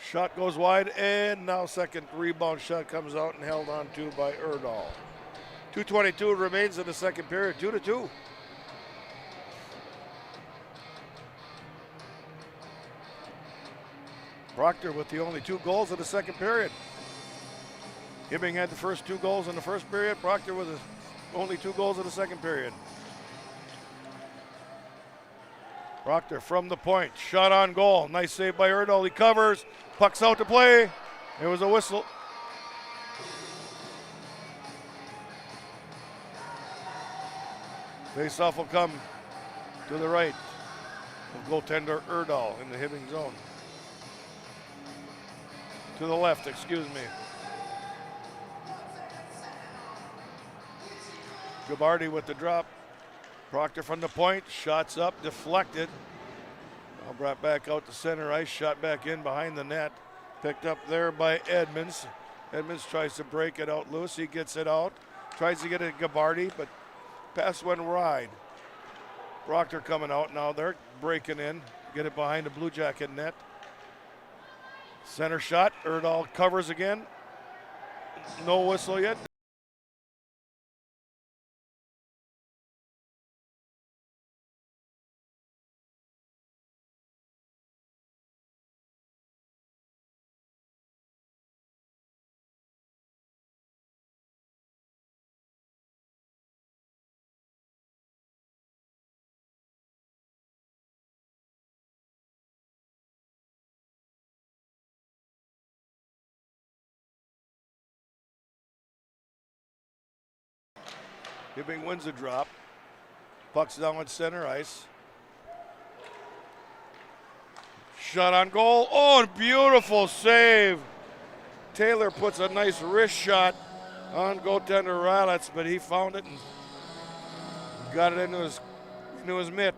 C: Shot goes wide, and now second rebound shot comes out and held on to by Erdahl. 2:22 remains in the second period, 2-2. Proctor with the only 2 goals of the second period. Hibbing had the first 2 goals in the first period. Proctor with the only 2 goals of the second period. Proctor from the point, shot on goal. Nice save by Erdahl. He covers, puck's out to play. There was a whistle. Faceoff will come to the right of goaltender Erdahl in the Hibbing zone. To the left, excuse me. Gabardi with the drop. Proctor from the point, shots up, deflected. Now brought back out to center ice, shot back in behind the net. Picked up there by Edmonds. Edmonds tries to break it out loose. He gets it out. Tries to get it to Gabardi, but pass went wide. Proctor coming out now. They're breaking in. Get it behind the Blue Jacket net. Center shot. Erdahl covers again. No whistle yet. Hibbing wins the drop. Puck's down at center ice. Shot on goal. Oh, beautiful save. Taylor puts a nice wrist shot on goaltender Ralitz, but he found it and got it into his mitt.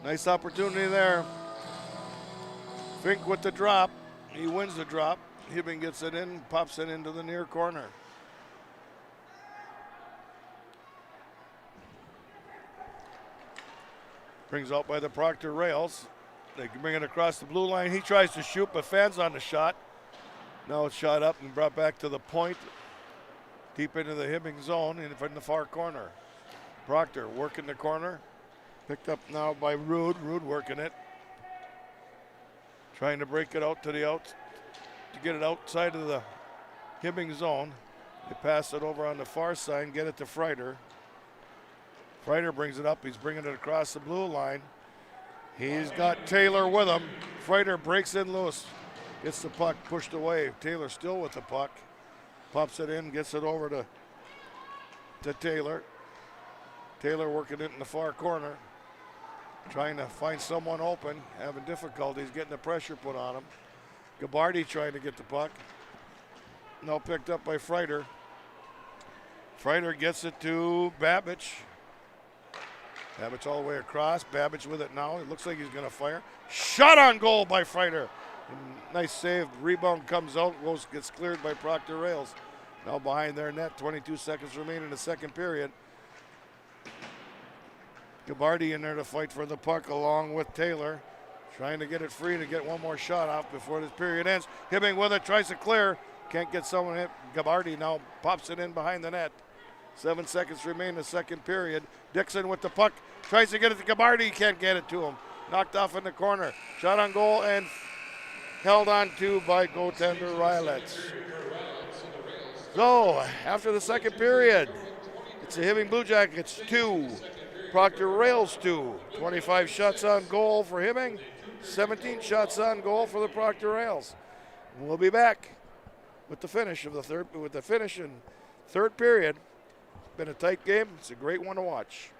C: Nice opportunity there. Fink with the drop. He wins the drop. Hibbing gets it in, pops it into the near corner. Brings out by the Proctor rails. They can bring it across the blue line. He tries to shoot, but fans on the shot. Now it's shot up and brought back to the point, deep into the Hibbing zone in the far corner. Proctor working the corner. Picked up now by Rude. Rude working it. Trying to break it out to get it outside of the Hibbing zone. They pass it over on the far side and get it to Freider. Freider brings it up. He's bringing it across the blue line. He's got Taylor with him. Freider breaks in loose. Gets the puck pushed away. Taylor still with the puck. Pops it in, gets it over to Taylor. Taylor working it in the far corner. Trying to find someone open. Having difficulties getting the pressure put on him. Gabardi trying to get the puck. Now picked up by Freider. Freider gets it to Babbage. Babbage all the way across. Babbage with it now. It looks like he's going to fire. Shot on goal by Freider. Nice save. Rebound comes out. Gets cleared by Proctor Rails. Now behind their net. 22 seconds remain in the second period. Gabardi in there to fight for the puck along with Taylor. Trying to get it free to get one more shot off before this period ends. Hibbing with it. Tries to clear. Can't get someone hit. Gabardi now pops it in behind the net. 7 seconds remain in the second period. Dixon with the puck. Tries to get it to Gabardi. Can't get it to him. Knocked off in the corner. Shot on goal and held on to by goaltender Rylitz. So, after the second period, it's the Hibbing Blue Jackets 2, Proctor Rails 2. 25 shots on goal for Hibbing, 17 shots on goal for the Proctor Rails. We'll be back with the finish of the third period. It's been a tight game. It's a great one to watch.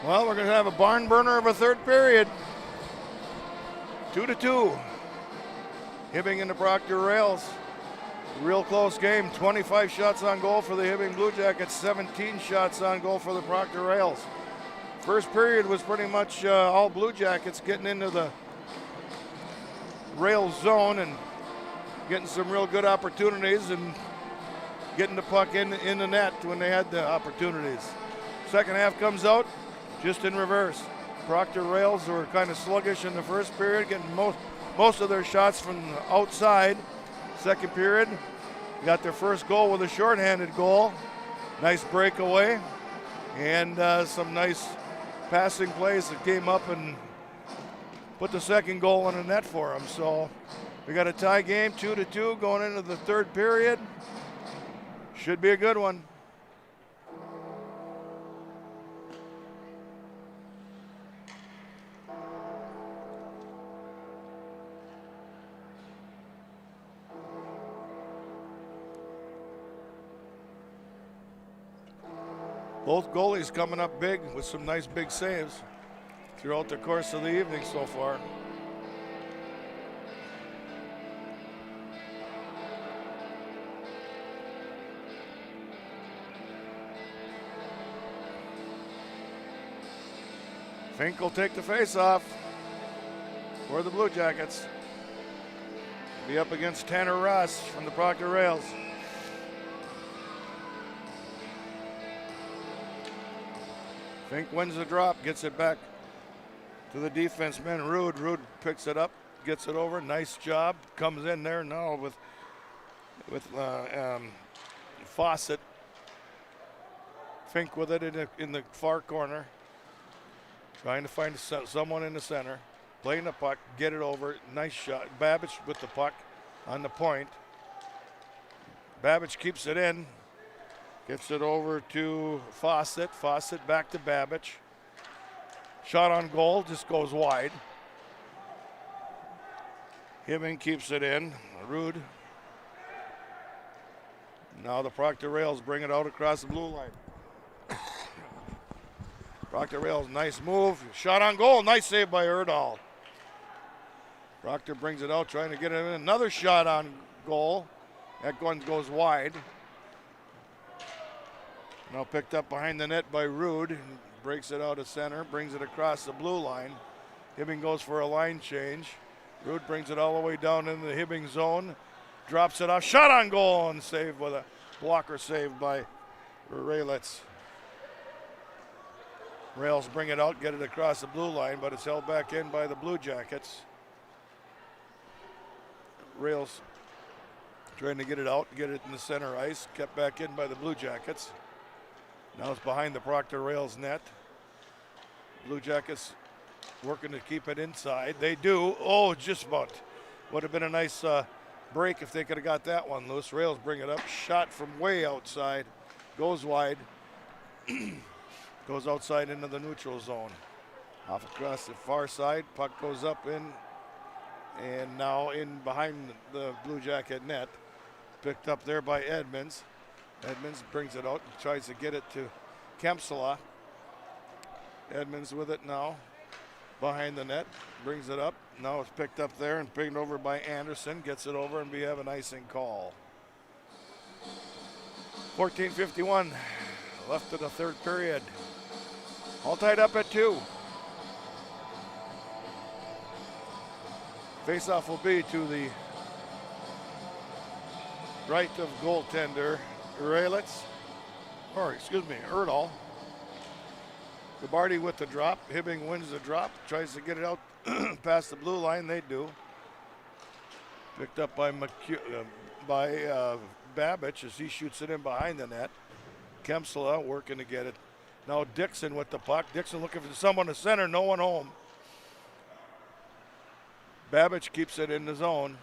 C: Well, we're going to have a barn burner of a third period. 2-2. Hibbing and the Proctor Rails. Real close game. 25 shots on goal for the Hibbing Blue Jackets, 17 shots on goal for the Proctor Rails. First period was pretty much all Blue Jackets getting into the Rails zone and getting some real good opportunities and getting the puck in the net when they had the opportunities. Second half comes out just in reverse. Proctor Rails were kind of sluggish in the first period, getting most of their shots from outside. Second period, got their first goal with a shorthanded goal. Nice breakaway and some nice passing plays that came up and put the second goal in the net for them. So we got a tie game, 2-2 going into the third period. Should be a good one. Both goalies coming up big with some nice big saves throughout the course of the evening so far. Fink will take the face-off for the Blue Jackets. Be up against Tanner Ross from the Proctor Rails. Fink wins the drop, gets it back to the defenseman, Rude. Rude picks it up, gets it over. Nice job. Comes in there now with Fawcett. Fink with it in the far corner. Trying to find someone in the center. Playing the puck, get it over. Nice shot. Babbage with the puck on the point. Babbage keeps it in. Gets it over to Fawcett. Fawcett back to Babbage. Shot on goal, just goes wide. Hibbing keeps it in. Rude. Now the Proctor Rails bring it out across the blue line. Proctor Rails, nice move. Shot on goal, nice save by Erdahl. Proctor brings it out, trying to get it in. Another shot on goal. That one goes wide. Now picked up behind the net by Rude. Breaks it out of center, brings it across the blue line. Hibbing goes for a line change. Rude brings it all the way down in the Hibbing zone. Drops it off, shot on goal, and saved with a blocker save by Raylitz. Rails bring it out, get it across the blue line, but it's held back in by the Blue Jackets. Rails trying to get it out, get it in the center ice, kept back in by the Blue Jackets. Now it's behind the Proctor Rails net. Blue Jackets working to keep it inside. They do. Oh, just about. Would have been a nice break if they could have got that one loose. Rails bring it up. Shot from way outside. Goes wide. Goes outside into the neutral zone. Off across the far side. Puck goes up in. And now in behind the Blue Jacket net. Picked up there by Edmonds. Edmonds brings it out and tries to get it to Kempsala. Edmonds with it now. Behind the net. Brings it up. Now it's picked up there and picked over by Anderson. Gets it over and we have an icing call. 14:51 left of the third period. All tied up at 2. Face-off will be to the right of goaltender Raylitz, Erdahl. Gabarty with the drop. Hibbing wins the drop. Tries to get it out past the blue line. They do. Picked up by Babbage as he shoots it in behind the net. Kempsala working to get it. Now Dixon with the puck. Dixon looking for someone to center. No one home. Babbage keeps it in the zone.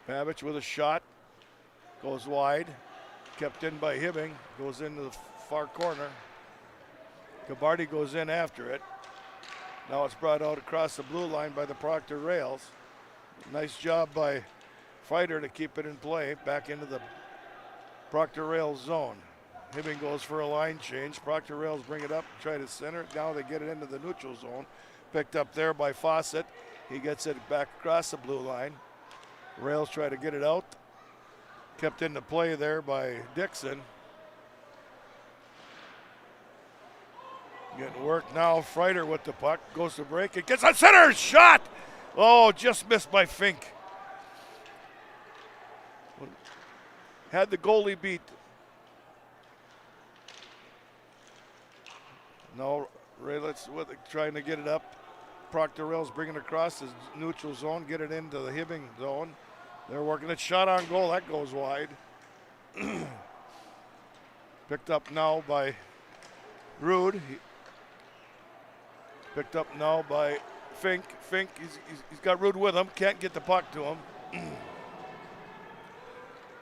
C: Babbage with a shot. Goes wide. Kept in by Hibbing. Goes into the far corner. Gabarty goes in after it. Now it's brought out across the blue line by the Proctor Rails. Nice job by Fighter to keep it in play. Back into the Proctor Rails zone. Hibbing goes for a line change. Proctor Rails bring it up, try to center it. Now they get it into the neutral zone. Picked up there by Fawcett. He gets it back across the blue line. Rails try to get it out. Kept into play there by Dixon. Getting work now. Freider with the puck. Goes to break. It gets on center. Shot! Oh, just missed by Fink. Had the goalie beat. No, Raylitz with it, trying to get it up. Proctor Rails bringing it across his neutral zone. Get it into the Hibbing zone. They're working it. Shot on goal. That goes wide. Picked up now by Rude. Picked up now by Fink. Fink, he's got Rude with him. Can't get the puck to him.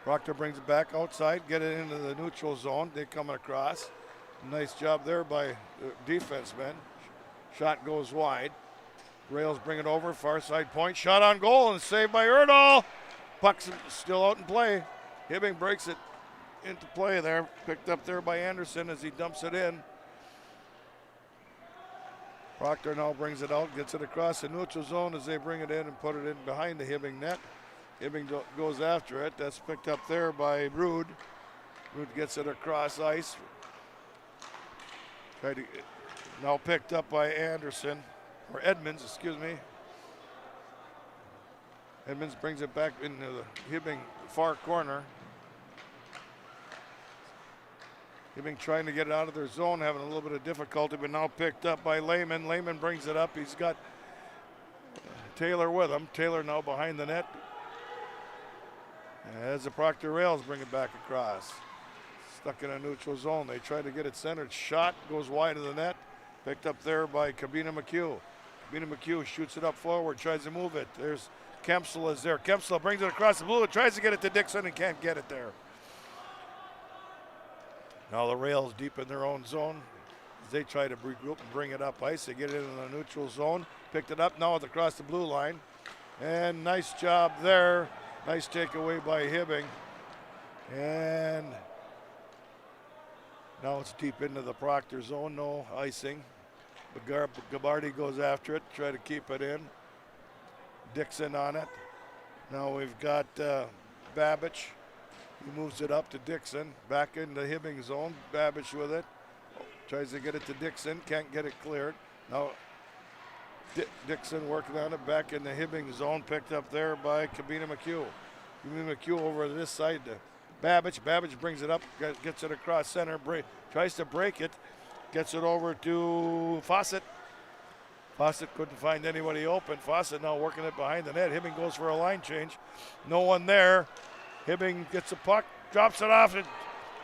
C: Proctor brings it back outside. Get it into the neutral zone. They're coming across. Nice job there by the defenseman. Shot goes wide. Rails bring it over. Far side point. Shot on goal and saved by Erdahl. Puck's still out in play. Hibbing breaks it into play there. Picked up there by Anderson as he dumps it in. Proctor now brings it out, gets it across the neutral zone as they bring it in and put it in behind the Hibbing net. Hibbing goes after it. That's picked up there by Rude. Rude gets it across ice. Now picked up by Anderson, or Edmonds, excuse me. Edmonds brings it back into the Hibbing far corner. Hibbing trying to get it out of their zone, having a little bit of difficulty, but now picked up by Lehman. Lehman brings it up. He's got Taylor with him. Taylor now behind the net. As the Proctor Rails bring it back across. Stuck in a neutral zone. They try to get it centered. Shot goes wide of the net. Picked up there by Kabina McHugh. Kabina McHugh shoots it up forward, tries to move it. There's Kempsel is there. Kempsel brings it across the blue, tries to get it to Dixon and can't get it there. Now the Rails deep in their own zone. As they try to regroup and bring it up ice. They get it in the neutral zone. Picked it up now across the blue line. And nice job there. Nice takeaway by Hibbing. And now it's deep into the Proctor zone, no icing. But Gabardi goes after it, try to keep it in. Dixon on it. Now we've got Babbage. He moves it up to Dixon, back into Hibbing zone. Babbage with it. Tries to get it to Dixon, can't get it cleared. Now Dixon working on it, back in the Hibbing zone, picked up there by Kabina McHugh. Kabina McHugh over to this side to Babbage. Babbage brings it up, gets it across center, tries to break it, gets it over to Fawcett. Fawcett couldn't find anybody open. Fawcett now working it behind the net. Hibbing goes for a line change. No one there. Hibbing gets the puck, drops it off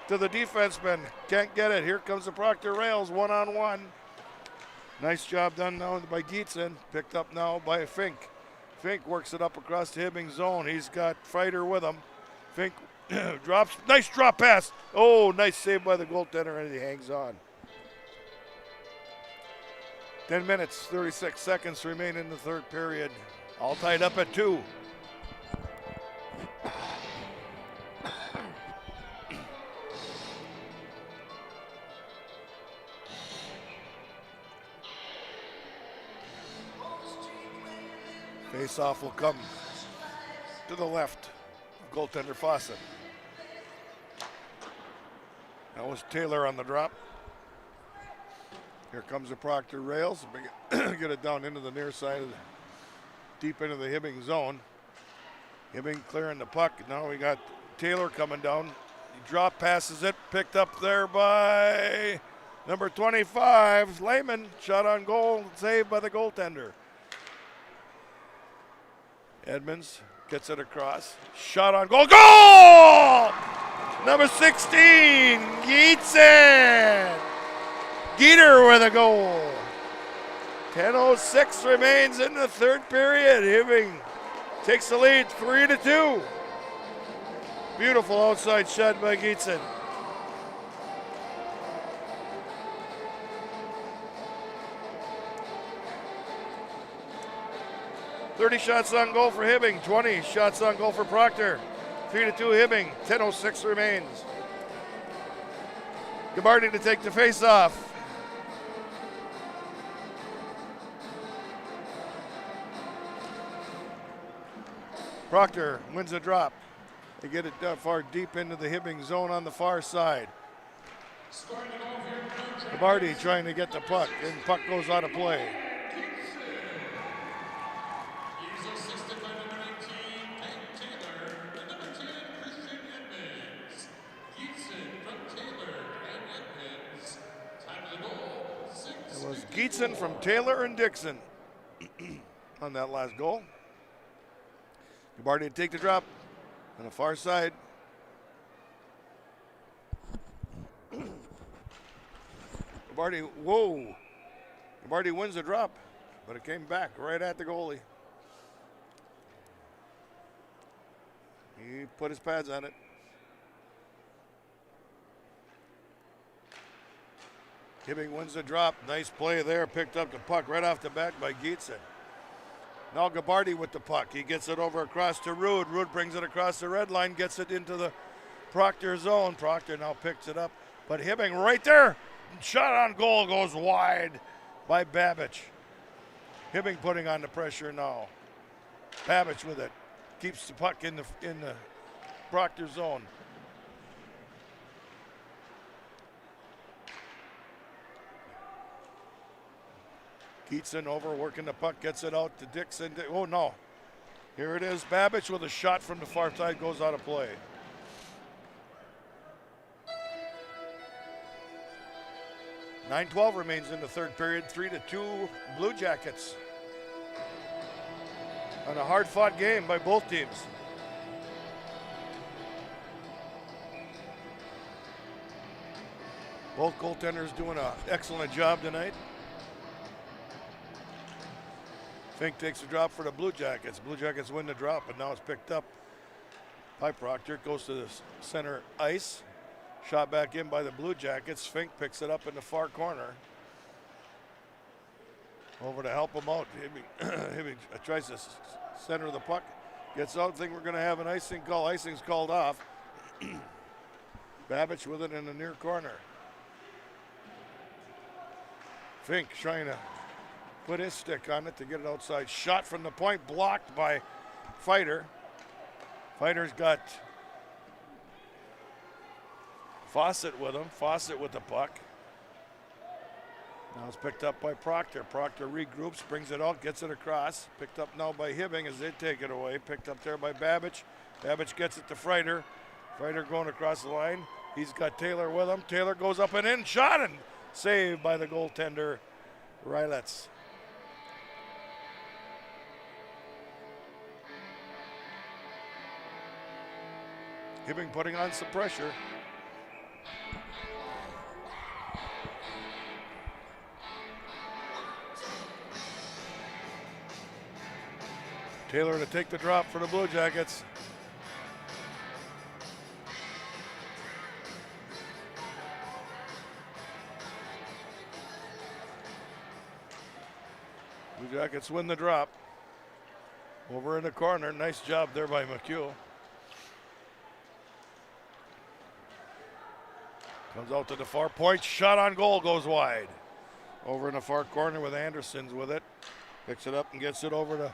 C: to the defenseman. Can't get it. Here comes the Proctor Rails, one-on-one. Nice job done now by Gietzen. Picked up now by Fink. Fink works it up across the Hibbing zone. He's got Freider with him. Fink drops, nice drop pass. Oh, nice save by the goaltender, and he hangs on. 10 minutes, 36 seconds remain in the third period. All tied up at 2. Face-off will come to the left of goaltender Fawcett. That was Taylor on the drop. Here comes the Proctor Rails. Get it down into the near side, deep into the Hibbing zone. Hibbing clearing the puck. Now we got Taylor coming down. He drop passes it, picked up there by number 25, Lehman. Shot on goal, saved by the goaltender. Edmonds gets it across. Shot on goal. Goal! Number 16, Gietzen. Geeter with a goal. 10:06 remains in the third period. Hibbing takes the lead 3-2. Beautiful outside shot by Gietzen. .30 shots on goal for Hibbing, 20 shots on goal for Proctor. 3-2 Hibbing, 10:06 remains. Gabardi to take the face off. Proctor wins the drop. They get it far deep into the Hibbing zone on the far side. Gabardi trying to get the puck, and puck goes out of play. It was Geetson from Taylor and Dixon on that last goal. Gabardi to take the drop on the far side. Gabardi, whoa. Gabardi wins the drop, but it came back right at the goalie. He put his pads on it. Hibbing wins the drop. Nice play there. Picked up the puck right off the bat by Geetson. Now Gabardi with the puck. He gets it over across to Rude. Rude brings it across the red line, gets it into the Proctor zone. Proctor now picks it up, but Hibbing right there. Shot on goal goes wide by Babbage. Hibbing putting on the pressure now. Babbage with it. Keeps the puck in the Proctor zone. Geetson over, working the puck, gets it out to Dixon. Oh no. Here it is. Babbage with a shot from the far side goes out of play. .9:12 remains in the third period. 3-2 Blue Jackets. On a hard-fought game by both teams. Both goaltenders doing an excellent job tonight. Fink takes a drop for the Blue Jackets. Blue Jackets win the drop, but now it's picked up by Proctor. It goes to the center ice. Shot back in by the Blue Jackets. Fink picks it up in the far corner. Over to help him out. Hibbing tries to center the puck. Gets out. Think we're going to have an icing call. Icing's called off. Babbage with it in the near corner. Fink trying to put his stick on it to get it outside. Shot from the point, blocked by Fighter. Fighter's got Fawcett with him. Fawcett with the puck. Now it's picked up by Proctor. Proctor regroups, brings it out, gets it across. Picked up now by Hibbing as they take it away. Picked up there by Babbage. Babbage gets it to Fighter. Fighter going across the line. He's got Taylor with him. Taylor goes up and in. Shot and saved by the goaltender, Rylets. Hibbing putting on some pressure. Taylor to take the drop for the Blue Jackets. Blue Jackets win the drop. Over in the corner. Nice job there by McHugh. Comes out to the far point. Shot on goal goes wide. Over in the far corner with Andersons with it. Picks it up and gets it over to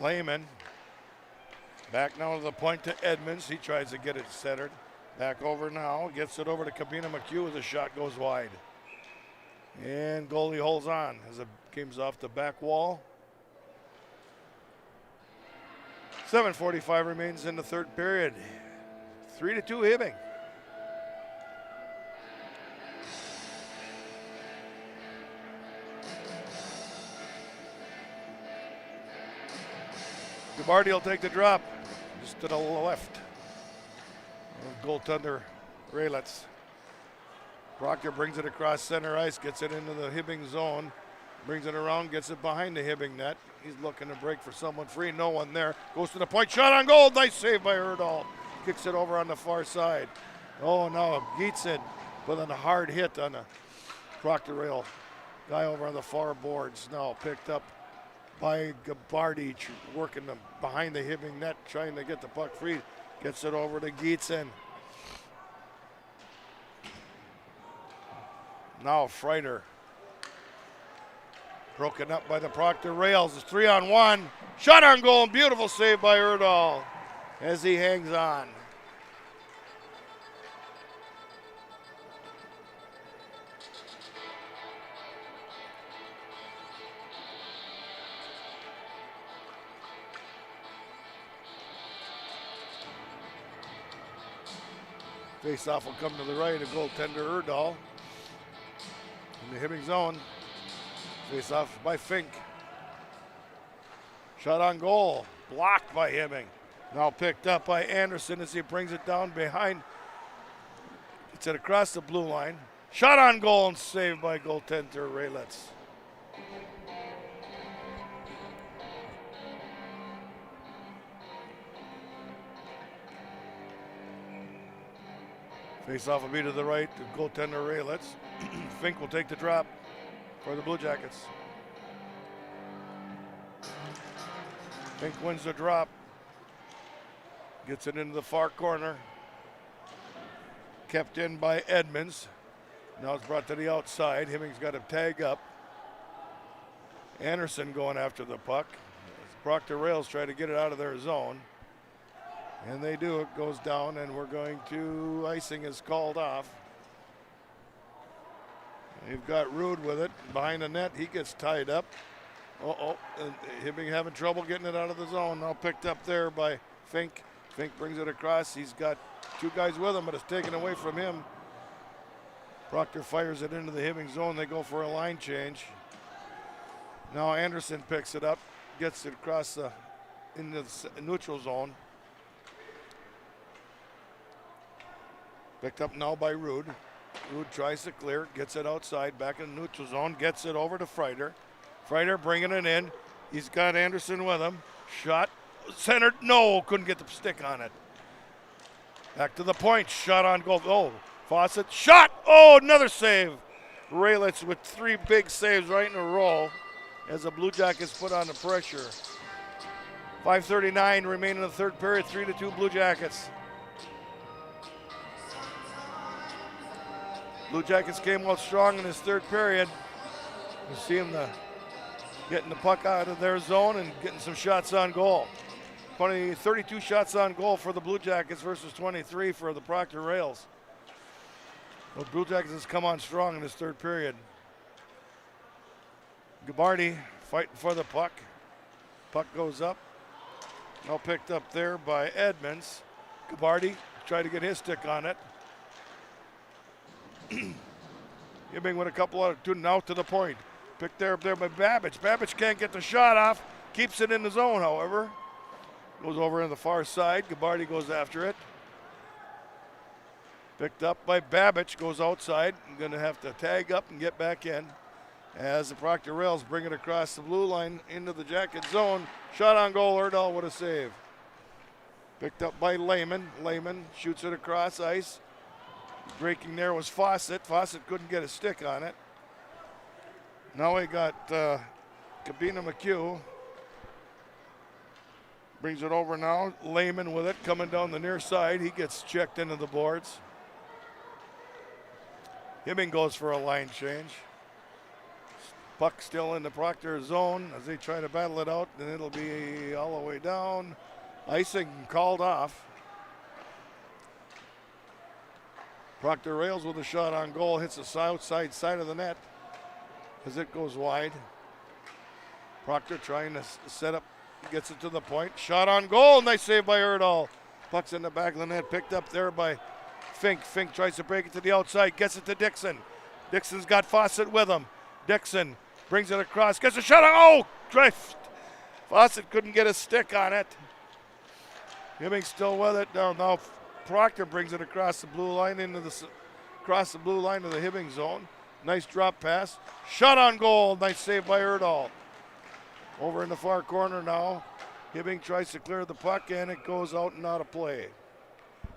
C: Lehman. Back now to the point to Edmonds. He tries to get it centered. Back over now. Gets it over to Cabina McHugh as the shot goes wide. And goalie holds on as it comes off the back wall. 7:45 remains in the third period. 3-2 Hibbing. Gabardi will take the drop just to the left of goaltender Rylets. Proctor brings it across center ice, gets it into the Hibbing zone, brings it around, gets it behind the Hibbing net. He's looking to break for someone free, no one there. Goes to the point, shot on goal, nice save by Erdahl. Kicks it over on the far side. Oh no, Geetson with a hard hit on the Proctor rail. Guy over on the far boards now picked up by Gabardi, working them behind the Hibbing net, trying to get the puck free. Gets it over to Geetson. Now Freider. Broken up by the Proctor Rails. It's 3-on-1. Shot on goal and beautiful save by Erdahl as he hangs on. Face-off will come to the right of goaltender Erdahl. In the Hibbing zone. Face-off by Fink. Shot on goal. Blocked by Hibbing. Now picked up by Anderson as he brings it down behind. It's it across the blue line. Shot on goal and saved by goaltender Raylitz. Face-off will be to the right to goaltender Raylitz. Fink will take the drop for the Blue Jackets. Fink wins the drop. Gets it into the far corner. Kept in by Edmonds. Now it's brought to the outside. Hibbing's got to tag up. Anderson going after the puck. Proctor Rails try to get it out of their zone. And they do. It goes down, and we're going to, icing is called off. You've got Rude with it behind the net. He gets tied up. And Hibbing having trouble getting it out of the zone. Now picked up there by Fink. Fink brings it across. He's got two guys with him, but it's taken away from him. Proctor fires it into the Hibbing zone. They go for a line change. Now Anderson picks it up, gets it across into the neutral zone. Picked up now by Rude. Rude tries to clear, gets it outside, back in the neutral zone, gets it over to Freider. Freider bringing it in. He's got Anderson with him. Shot, centered, no, couldn't get the stick on it. Back to the point, shot on goal. Oh, Fawcett, shot, oh, another save. Raylitz with three big saves right in a row as the Blue Jackets put on the pressure. 5:39 remaining in the third period, 3-2 Blue Jackets. Blue Jackets came out strong in this third period. You see them getting the puck out of their zone and getting some shots on goal. 32 shots on goal for the Blue Jackets versus 23 for the Proctor Rails. Well, Blue Jackets has come on strong in this third period. Gabardi fighting for the puck. Puck goes up. Now picked up there by Edmonds. Gabardi tried to get his stick on it. Hibbing with a couple of now to the point. Picked there by Babbage. Babbage can't get the shot off. Keeps it in the zone, however. Goes over on the far side. Gabardi goes after it. Picked up by Babbage. Goes outside. Going to have to tag up and get back in. As the Proctor Rails bring it across the blue line into the Jacket zone. Shot on goal. Erdahl with a save. Picked up by Lehman. Lehman shoots it across ice. Breaking there was Fawcett. Fawcett couldn't get a stick on it. Now we got Kabina McHugh. Brings it over now. Lehman with it coming down the near side. He gets checked into the boards. Hibbing goes for a line change. Puck still in the Proctor zone as they try to battle it out, and it'll be all the way down. Icing called off. Proctor Rails with a shot on goal, hits the outside side of the net as it goes wide. Proctor trying to set up, gets it to the point. Shot on goal, nice save by Erdahl. Puck's in the back of the net, picked up there by Fink. Fink tries to break it to the outside, gets it to Dixon. Dixon's got Fawcett with him. Dixon brings it across, gets a shot on, oh, drift. Fawcett couldn't get a stick on it. Hibbing still with it. Now Proctor brings it across the blue line to the Hibbing zone. Nice drop pass. Shot on goal. Nice save by Erdahl. Over in the far corner now. Hibbing tries to clear the puck and it goes out and out of play.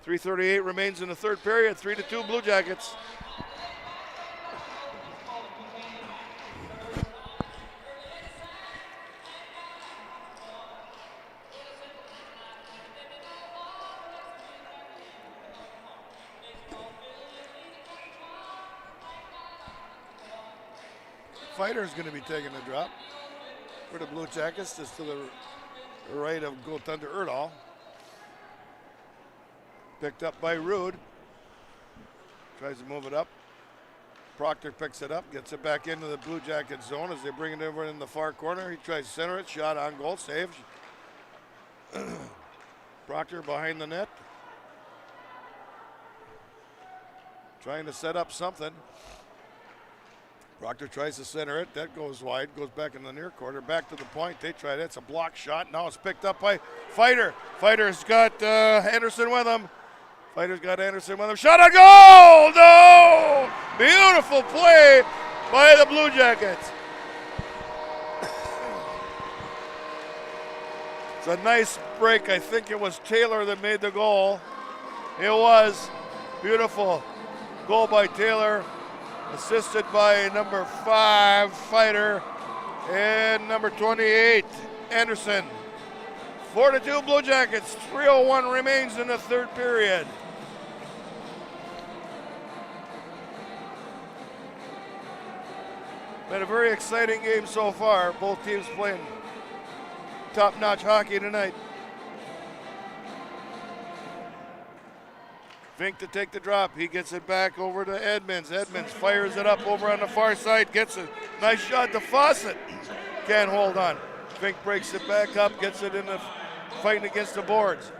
C: 3:38 remains in the third period. 3-2 Blue Jackets. Fighter's going to be taking the drop for the Blue Jackets, just to the right of goaltender Erdahl. Picked up by Rude. Tries to move it up. Proctor picks it up, gets it back into the Blue Jacket zone as they bring it over in the far corner. He tries to center it, shot on goal, saves. Proctor behind the net. Trying to set up something. Proctor tries to center it. That goes wide, goes back in the near corner. Back to the point. They tried it. It's a block shot. Now it's picked up by Fighter. Fighter's got Anderson with him. Fighter's got Anderson with him. Shot on goal! No! Beautiful play by the Blue Jackets. It's a nice break. I think it was Taylor that made the goal. It was beautiful goal by Taylor, assisted by number 5, Fighter, and number 28, Anderson. 4-2 Blue Jackets. 3:01 remains in the third period. Been a very exciting game so far. Both teams playing top-notch hockey tonight. Fink to take the drop. He gets it back over to Edmonds. Edmonds fires it up over on the far side. Gets a nice shot to Fawcett. Can't hold on. Fink breaks it back up. Gets it in the fighting against the boards.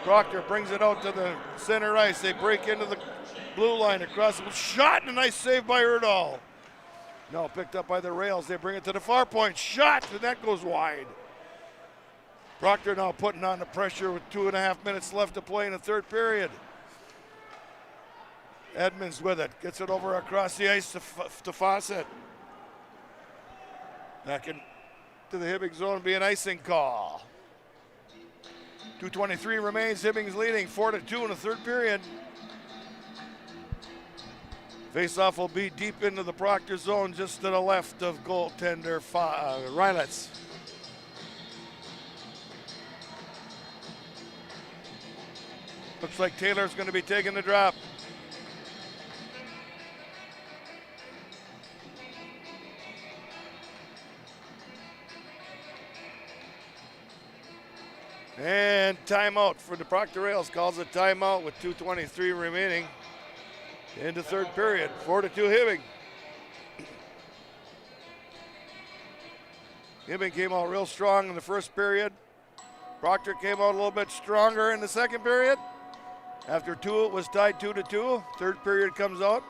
C: Proctor brings it out to the center ice. They break into the blue line across the shot, and a nice save by Erdahl. No, picked up by the rails. They bring it to the far point. Shot, and that goes wide. Proctor now putting on the pressure with 2.5 minutes left to play in the third period. Edmonds with it. Gets it over across the ice to Fawcett. Back into the Hibbing zone, be an icing call. 2:23 remains. Hibbing's leading 4-2 in the third period. Faceoff will be deep into the Proctor zone, just to the left of goaltender Rylitz. Looks like Taylor's going to be taking the drop. And timeout for the Proctor Rails. Calls a timeout with 2:23 remaining in the third period. 4-2 Hibbing. Hibbing came out real strong in the first period. Proctor came out a little bit stronger in the second period. After 2, it was tied 2-2. Third period comes out.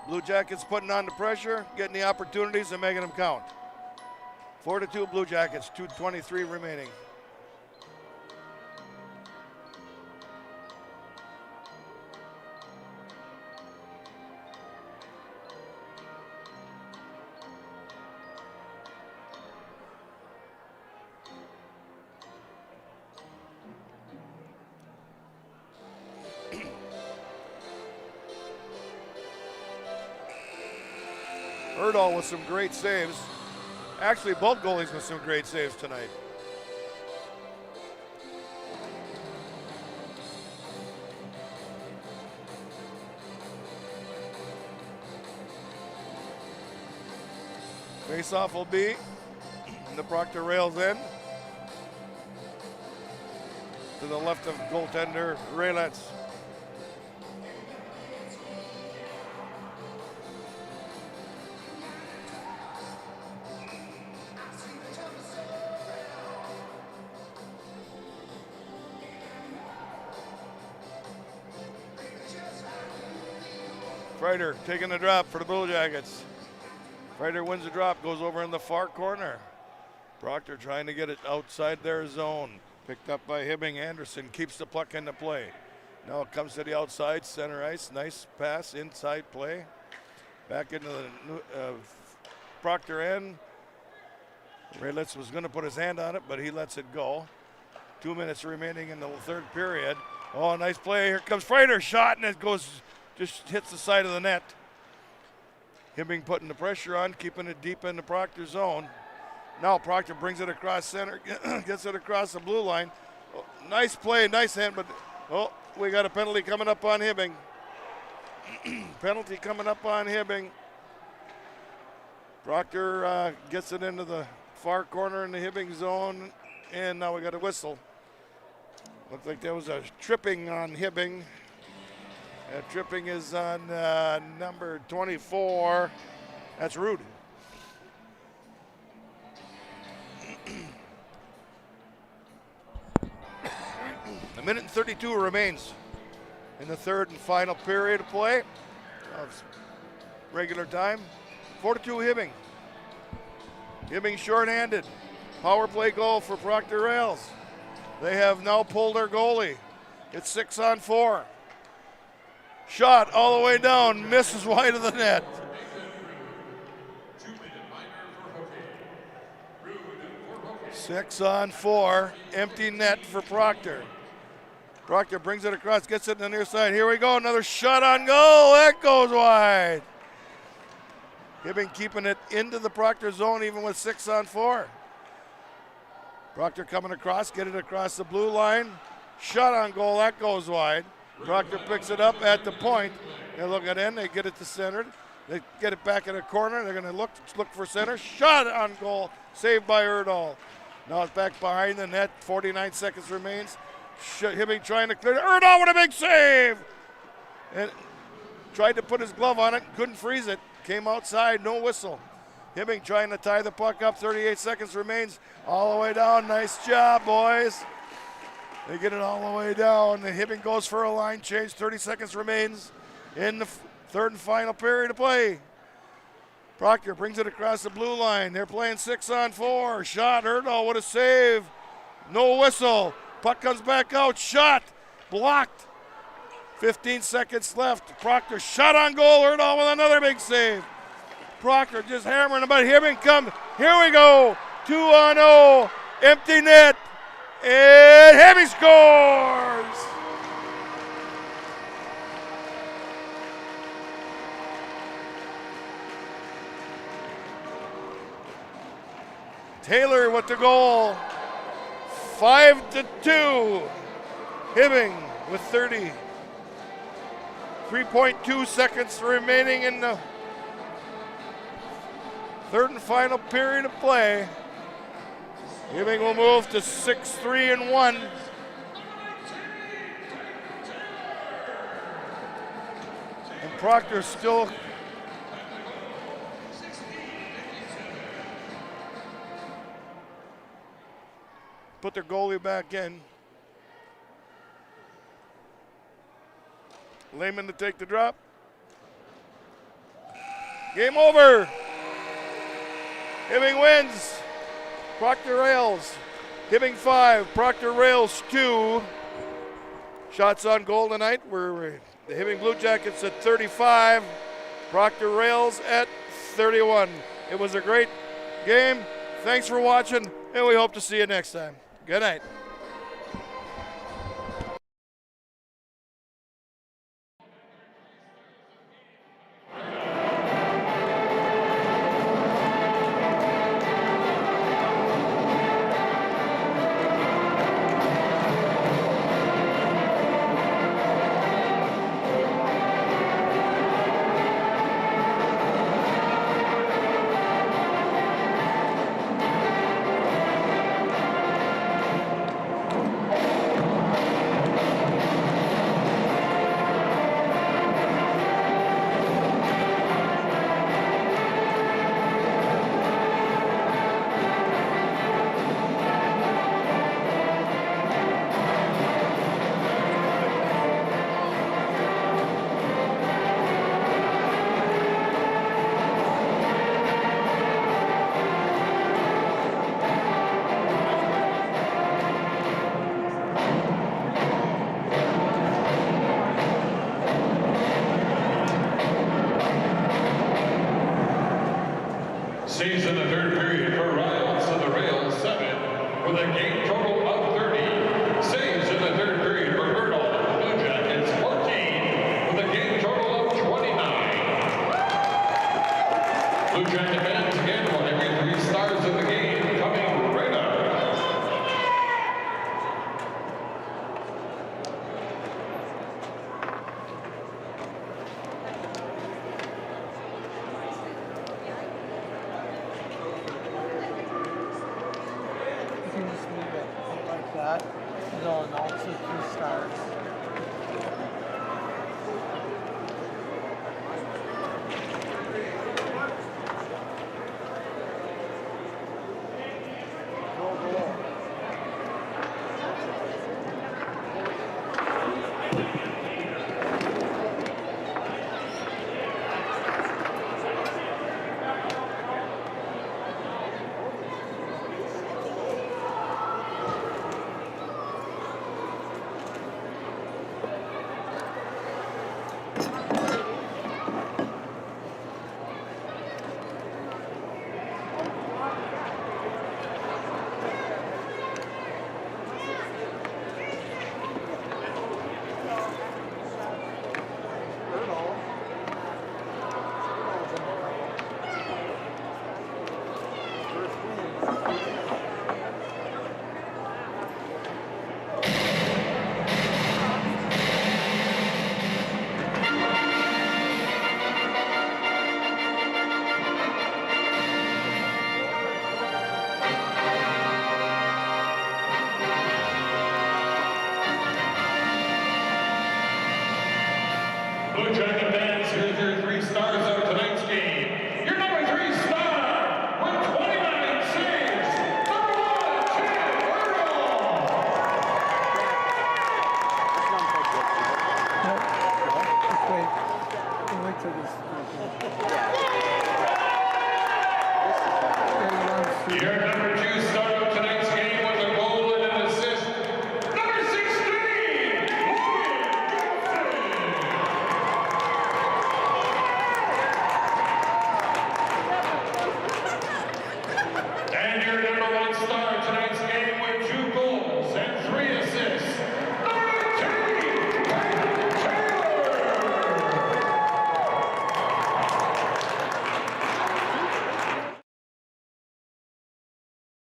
C: Blue Jackets putting on the pressure, getting the opportunities and making them count. 4-2 Blue Jackets, 2:23 remaining. Erdahl with some great saves. Actually, both goalies with some great saves tonight. Face-off will be in the Proctor Rails end. To the left of goaltender Rylitz. Fighter taking the drop for the Blue Jackets. Fighter wins the drop, goes over in the far corner. Proctor trying to get it outside their zone. Picked up by Hibbing. Anderson keeps the puck into play. Now it comes to the outside, center ice. Nice pass, inside play. Back into the Proctor end. Rylitz was going to put his hand on it, but he lets it go. 2 minutes remaining in the third period. Oh, nice play. Here comes Fighter. Shot, and it goes... just hits the side of the net. Hibbing putting the pressure on, keeping it deep in the Proctor zone. Now Proctor brings it across center, gets it across the blue line. Oh, nice play, nice hand, but we got a penalty coming up on Hibbing. Penalty coming up on Hibbing. Proctor gets it into the far corner in the Hibbing zone, and now we got a whistle. Looks like there was a tripping on Hibbing. Tripping is on number 24. That's rude. A minute and 32 remains in the third and final period of play of regular time. 4-2 Hibbing. Hibbing shorthanded. Power play goal for Proctor Rails. They have now pulled their goalie. It's 6-on-4. Shot all the way down, misses wide of the net. Six on four, empty net for Proctor. Proctor brings it across, gets it on the near side. Here we go, another shot on goal. That goes wide. Hibbing keeping it into the Proctor zone even with 6-on-4. Proctor coming across, get it across the blue line. Shot on goal, that goes wide. Proctor picks it up at the point. They look it in, they get it to center. They get it back in the corner. They're going to look for center. Shot on goal, saved by Erdahl. Now it's back behind the net. 49 seconds remains. Hibbing trying to clear it. Erdahl with a big save. And tried to put his glove on it, couldn't freeze it. Came outside, no whistle. Hibbing trying to tie the puck up. 38 seconds remains. All the way down. Nice job, boys. They get it all the way down. The Hibbing goes for a line change. 30 seconds remains in the third and final period of play. Proctor brings it across the blue line. They're playing 6-on-4. Shot, Erdahl with a save. No whistle. Puck comes back out. Shot, blocked. 15 seconds left. Proctor shot on goal. Erdahl with another big save. Proctor just hammering about. Hibbing come. Here we go. 2-on-0. Empty net. And Hibbing scores. Taylor with the goal. 5-2. Hibbing with 3.2 seconds remaining in the third and final period of play. Hibbing will move to 6-3-1. And Proctor still put their goalie back in. Lehman to take the drop. Game over. Hibbing wins. Proctor Rails. Hibbing 5, Proctor Rails 2. Shots on goal tonight were the Hibbing Blue Jackets at 35. Proctor Rails at 31. It was a great game. Thanks for watching, and we hope to see you next time. Good night.
A: Saves in the third period for Riles to the Rails 7 with a game total of 30. Saves in the third period for Erdahl to the Blue Jackets 14 with a game total of 29. Blue Jacket fans again won every 3 stars of the game coming right up. Year number